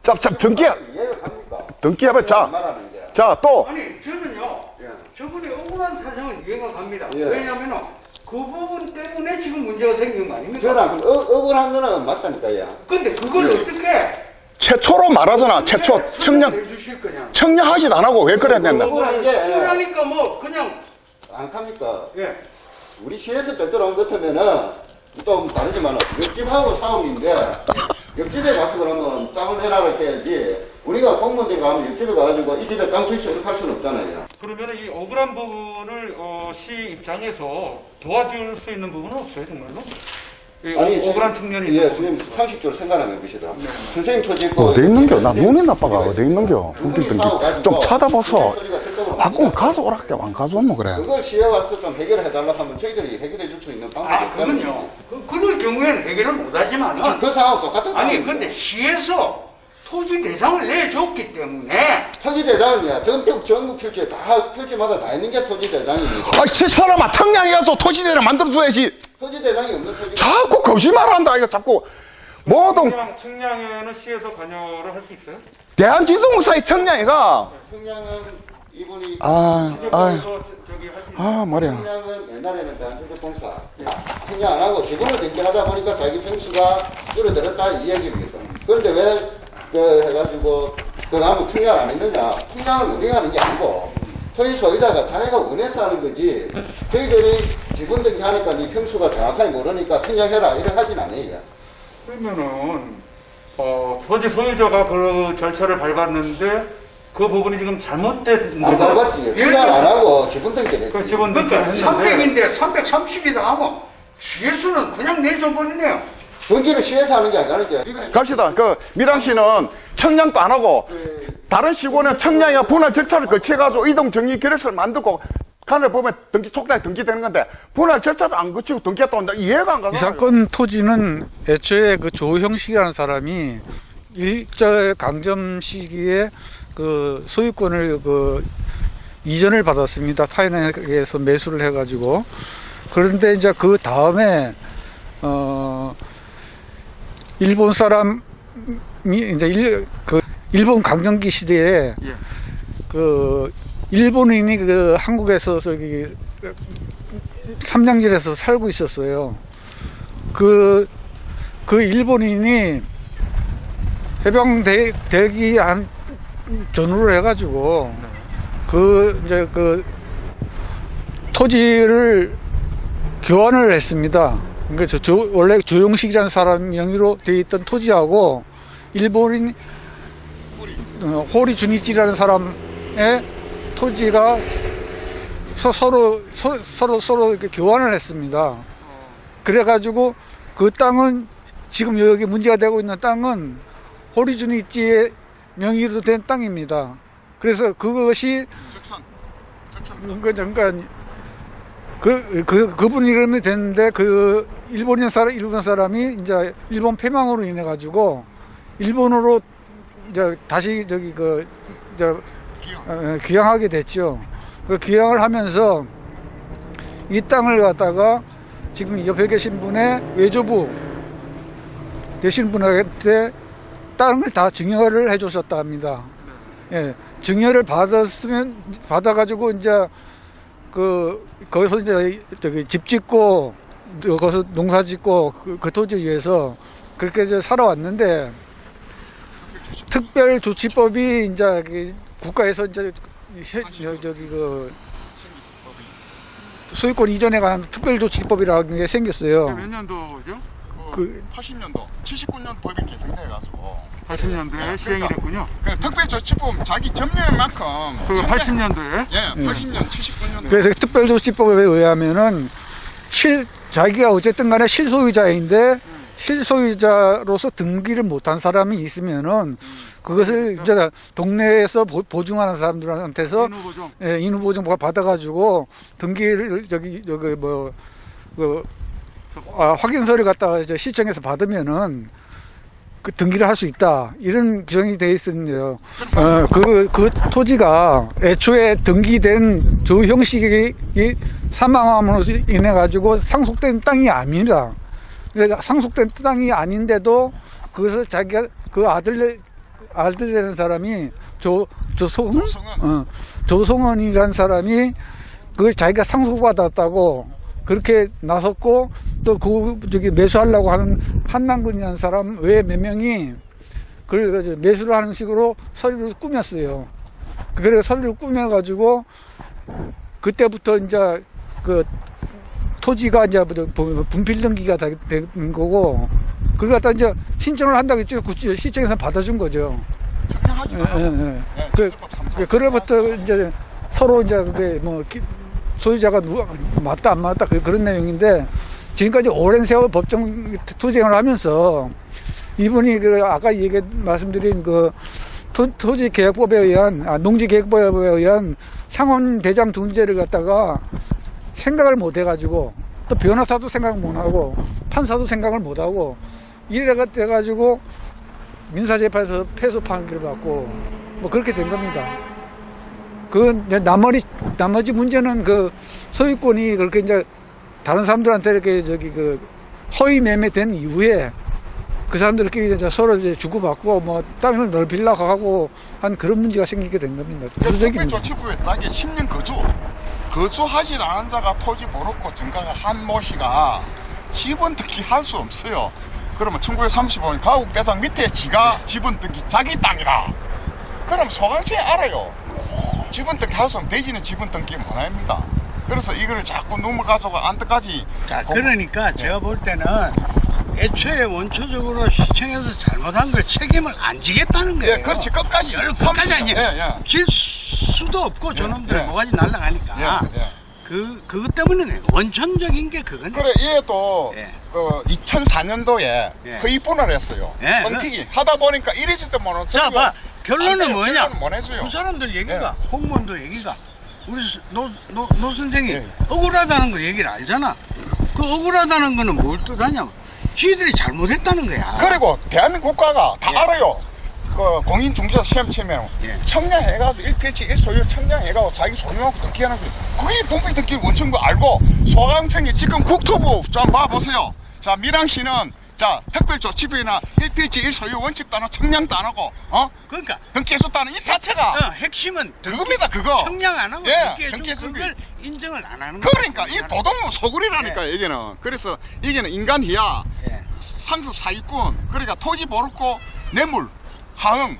자, 등기, 이해가 갑니까? 등기해봐. 말하는 게. 자, 또. 아니 저는요. 예. 저분이 억울한 사정은 이해가 갑니다. 예. 왜냐하면 그 부분 때문에 지금 문제가 생긴 거 아닙니까? 저랑 억울한 거는 맞다니까요. 근데 그걸 어떻게 최초로 말하잖아. 최초 청량 해주실 거냐? 청량하지도 안 하고 왜 그래야 된다. 억울한 게 억울하니까 뭐 그냥 안 갑니까? 예. 우리 시에서 뺏겨온 것 같으면은 또 다르지만 옆집하고 싸움인데 옆집에 가서 그러면 땅을 내라고 해야지. 우리가 공무원들이 가면 옆집에 가가지고 이 집에 땅 주시오 이렇게 할 수는 없잖아요. 그러면 이 억울한 부분을 시 입장에서 도와줄 수 있는 부분은 없어요, 정말로? 이 억울한 측면이 예, 있는 선생님 상식적으로 생각하면 해봅시다. 선생님 토지 어디 있는겨? 나 눈이 나빠가 어디 있는겨? 등기 좀 찾아봐서 바꾸면 가져오라게 안 가져왔노 그래. 그걸 시에 와서 좀 해결해 달라고 하면 저희들이 해결해 줄 수 있는 방법이 아, 없잖아요. 그건요. 그럴 경우에는 해결을 못하지만 그 상황 똑같은 아니 상황입니다. 근데 시에서 토지 대상을 내줬기 때문에 토지 대장이야. 전국 필지에 다 필지마다 다 있는 게 토지 대장입니다. 아, 이 사람아 청량에 가서 토지대를 만들어줘야지. 토지 대장이 없는 토지. 자꾸 거짓말한다 이거 자꾸. 모든 측량에는 시에서 관여를 할 수 있어요? 대한지성공사의 청량이가 청량은 이분이 말이야. 청량은 옛날에는 대한주택공사 청량 안 하고 지분을 등기하다 보니까 자기 평수가 줄어들었다 이 얘기입니다. 그런데 왜 해가지고 그 다음에 청량 안 했느냐? 청량은 우리가 하는 게 아니고 토지 소유자가 자기가 원해서 하는 거지 저희들이 지분 등기하니까 이 평수가 정확하게 모르니까 평양해라 이래 하진 않아요. 그러면은 토지 소유자가 그 절차를 밟았는데 그 부분이 지금 잘못된 안 밟았지. 평양 안 하고 지분 등기를 했지. 그 지분 그러니까 등기했는데 300인데 330이다 하면 시에서는 그냥 내줘버리네요. 등기를 시에서 하는 게 아니라니까. 갑시다. 그 밀양시는 청량도 안 하고 다른 시군은 청량이가 분할 절차를 거쳐가지고 이동 정리 계획서를 만들고 간을 보면 등기 속단에 등기되는 건데 분할 절차를 안 거치고 등기했다 온다 이해가 안 가잖아요. 이 사건 토지는 애초에 그 조형식이라는 사람이 일제 강점 시기에 그 소유권을 그 이전을 받았습니다. 타인에게서 매수를 해가지고. 그런데 이제 그 다음에 일본 사람이 이제 일본 강점기 시대에 예. 그 일본인이 그 한국에서 저기 삼양질에서 살고 있었어요. 그 일본인이 해병대기 한 전후를 해가지고 이제 그 토지를 교환을 했습니다. 그러니까 원래 조용식이라는 사람 명의로 되어 있던 토지하고 일본인 호리 주니치라는 사람의 토지가 서로 이렇게 교환을 했습니다. 그래가지고 그 땅은 지금 여기 문제가 되고 있는 땅은 호리 주니치의 명의로 된 땅입니다. 그래서 그것이 그러니까 그분 이름이 됐는데 그 일본 사람이 이제 일본 패망으로 인해 가지고 일본으로 이제 다시 귀향하게 됐죠. 그 귀향을 하면서 이 땅을 갖다가 지금 옆에 계신 분의 외조부 되신 분한테 땅을 다 증여를 해주셨다 합니다. 예, 증여를 받아가지고 이제 거기서 이제 집 짓고 거기서 농사 짓고 그 토지에 의해서 그렇게 이제 살아왔는데 특별조치법이 이제 국가에서 이제 소유권 이전에 관한 특별조치법이라는 게 생겼어요. 몇 년도죠? 80년도, 79년 법이 개정돼가지고 80년도에 시행이 됐군요. 특별조치법 자기 점유율만큼 그 80년도에? 예, 80년, 79년도. 그래서 특별조치법에 의하면은 자기가 어쨌든 간에 실소유자인데 실소유자로서 등기를 못한 사람이 있으면은 그것을 이제 동네에서 보증하는 사람들한테서 인후보증. 예, 인후보증 받아가지고 등기를 확인서를 갖다가 이제 시청에서 받으면은 그 등기를 할 수 있다 이런 규정이 되어 있었는데요. 그 토지가 애초에 등기된 조형식이 사망함으로 인해 가지고 상속된 땅이 아닙니다. 그래서 상속된 땅이 아닌데도 그것을 자기가 그 아들 되는 사람이 조성원이라는 사람이 그걸 자기가 상속받았다고 그렇게 나섰고 또 매수하려고 하는 한남군이라는 사람 외에 몇 명이 그걸 매수를 하는 식으로 서류를 꾸몄어요. 그래서 서류를 꾸며가지고 그때부터 이제 그 토지가 이제 분필 등기가 된 거고 그걸 갖다 이제 신청을 한다고 했죠. 시청에서 받아준 거죠. 그래부터 이제 서로 이제 소유자가 맞다 안 맞다 그런 내용인데 지금까지 오랜 세월 법정 투쟁을 하면서 이분이 아까 말씀드린 토지 계약법에 의한 농지 계약법에 의한 상원 대장 둔재를 갖다가 생각을 못 해가지고 또 변호사도 생각 못 하고 판사도 생각을 못 하고 이래가 돼가지고 민사재판에서 패소 판결을 받고 그렇게 된 겁니다. 나머지 문제는 소유권이 그렇게 이제 다른 사람들한테 이렇게 허위 매매된 이후에 그 사람들끼리 이제 서로 이제 주고받고 땅을 넓히려고 하고 한 그런 문제가 생기게 된 겁니다. 특별조치법에 따게 10년 거주하지 않은 자가 토지 보록고 증가가 한 모씨가 지분 등기 할 수 없어요. 그러면 1935년 가국대상 밑에 지가 지분 등기 자기 땅이라. 그럼 소강시에 알아요. 지분 등기 하우스는 대지는 지분 등기 문화입니다. 그래서 이거를 자꾸 넘어가지고 안때까지 자, 그러니까 제가 볼 때는 애초에 원초적으로 시청에서 잘못한 걸 책임을 안 지겠다는 거예요. 예, 그렇지. 끝까지 끝까지 아니에요. 예. 질 수도 없고 저놈들 예. 뭐가지 날라가니까. 예. 그것 때문에 원천적인 게 그건. 그래, 얘도 예. 2004년도에 예. 거입분을 했어요. 예. 뻥튀기 하다 보니까 이랬을 때 뭐는 자, 봐. 결론은 뭐냐? 못 해줘요. 그 사람들 얘기가, 공무원도 얘기가, 우리 노 선생이 예. 억울하다는 거 얘기를 알잖아. 그 억울하다는 거는 뭘 뜻하냐면, 지들이 잘못했다는 거야. 그리고 대한민국 국가가 다 알아요. 그 공인중개사 시험 치면 청량해가지고 1필지 1소유 청량해가지고 자기 소유하고 등기하는 거예요. 그게 본필 등기 원천거 알고 소강청이 지금 국토부 좀 봐보세요. 자, 밀양시는 자 특별조치부에나 1필지 1소유 원칙도 안 하고 청량도 안 하고 그러니까 등기해줬다는 이 자체가 핵심은 그겁니다, 그거. 청량 안 하고 예, 등기해준 등기해준 그걸 인정을 안 하는 거야. 그러니까 이 도덕은 소굴이라니까 이게는. 그래서 이게는 인간희야 예. 상습 사기꾼 그러니까 토지 보르고 뇌물 하응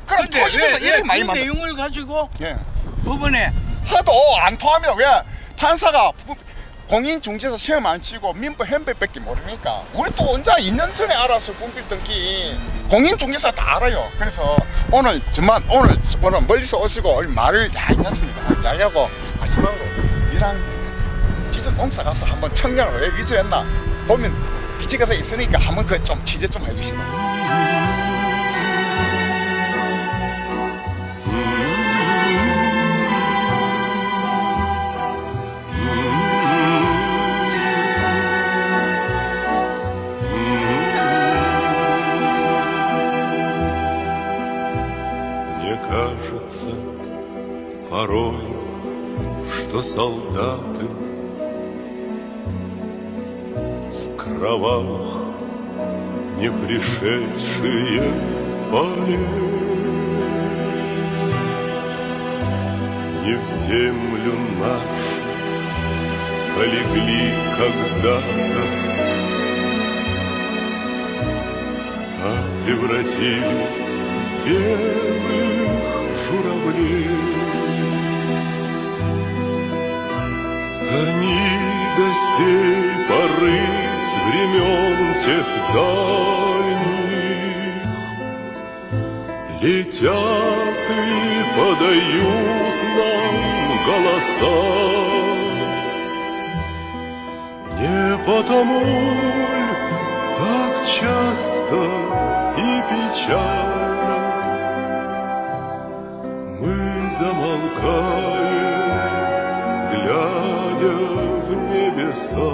그럼 근데 토지에서 이렇게 많이 그 만들 내용을 가지고 예. 법원에 하도 안 통하면 왜 판사가 공인중개사 시험 안 치고 민법 현법밖에 모르니까 우리 또 언제 2년 전에 알았어. 분필 등기 공인중개사 다 알아요. 그래서 오늘 멀리서 오시고 말을 야기 했습니다. 야기하고 마지막으로 밀양 지적공사 가서 한번 청량을 왜 위조했나 보면 기재가 돼 있으니까 한번 그 좀 취재 좀 해주시다. Мне кажется порой, что солдаты с кровавых, не пришедшие полей не в землю нашу полегли когда-то, а превратились в белых журавлей. Они до сей поры с времен тех дальних летят и подают нам голоса. Не потому ль так часто и печально мы замолкаем, глядя в небеса.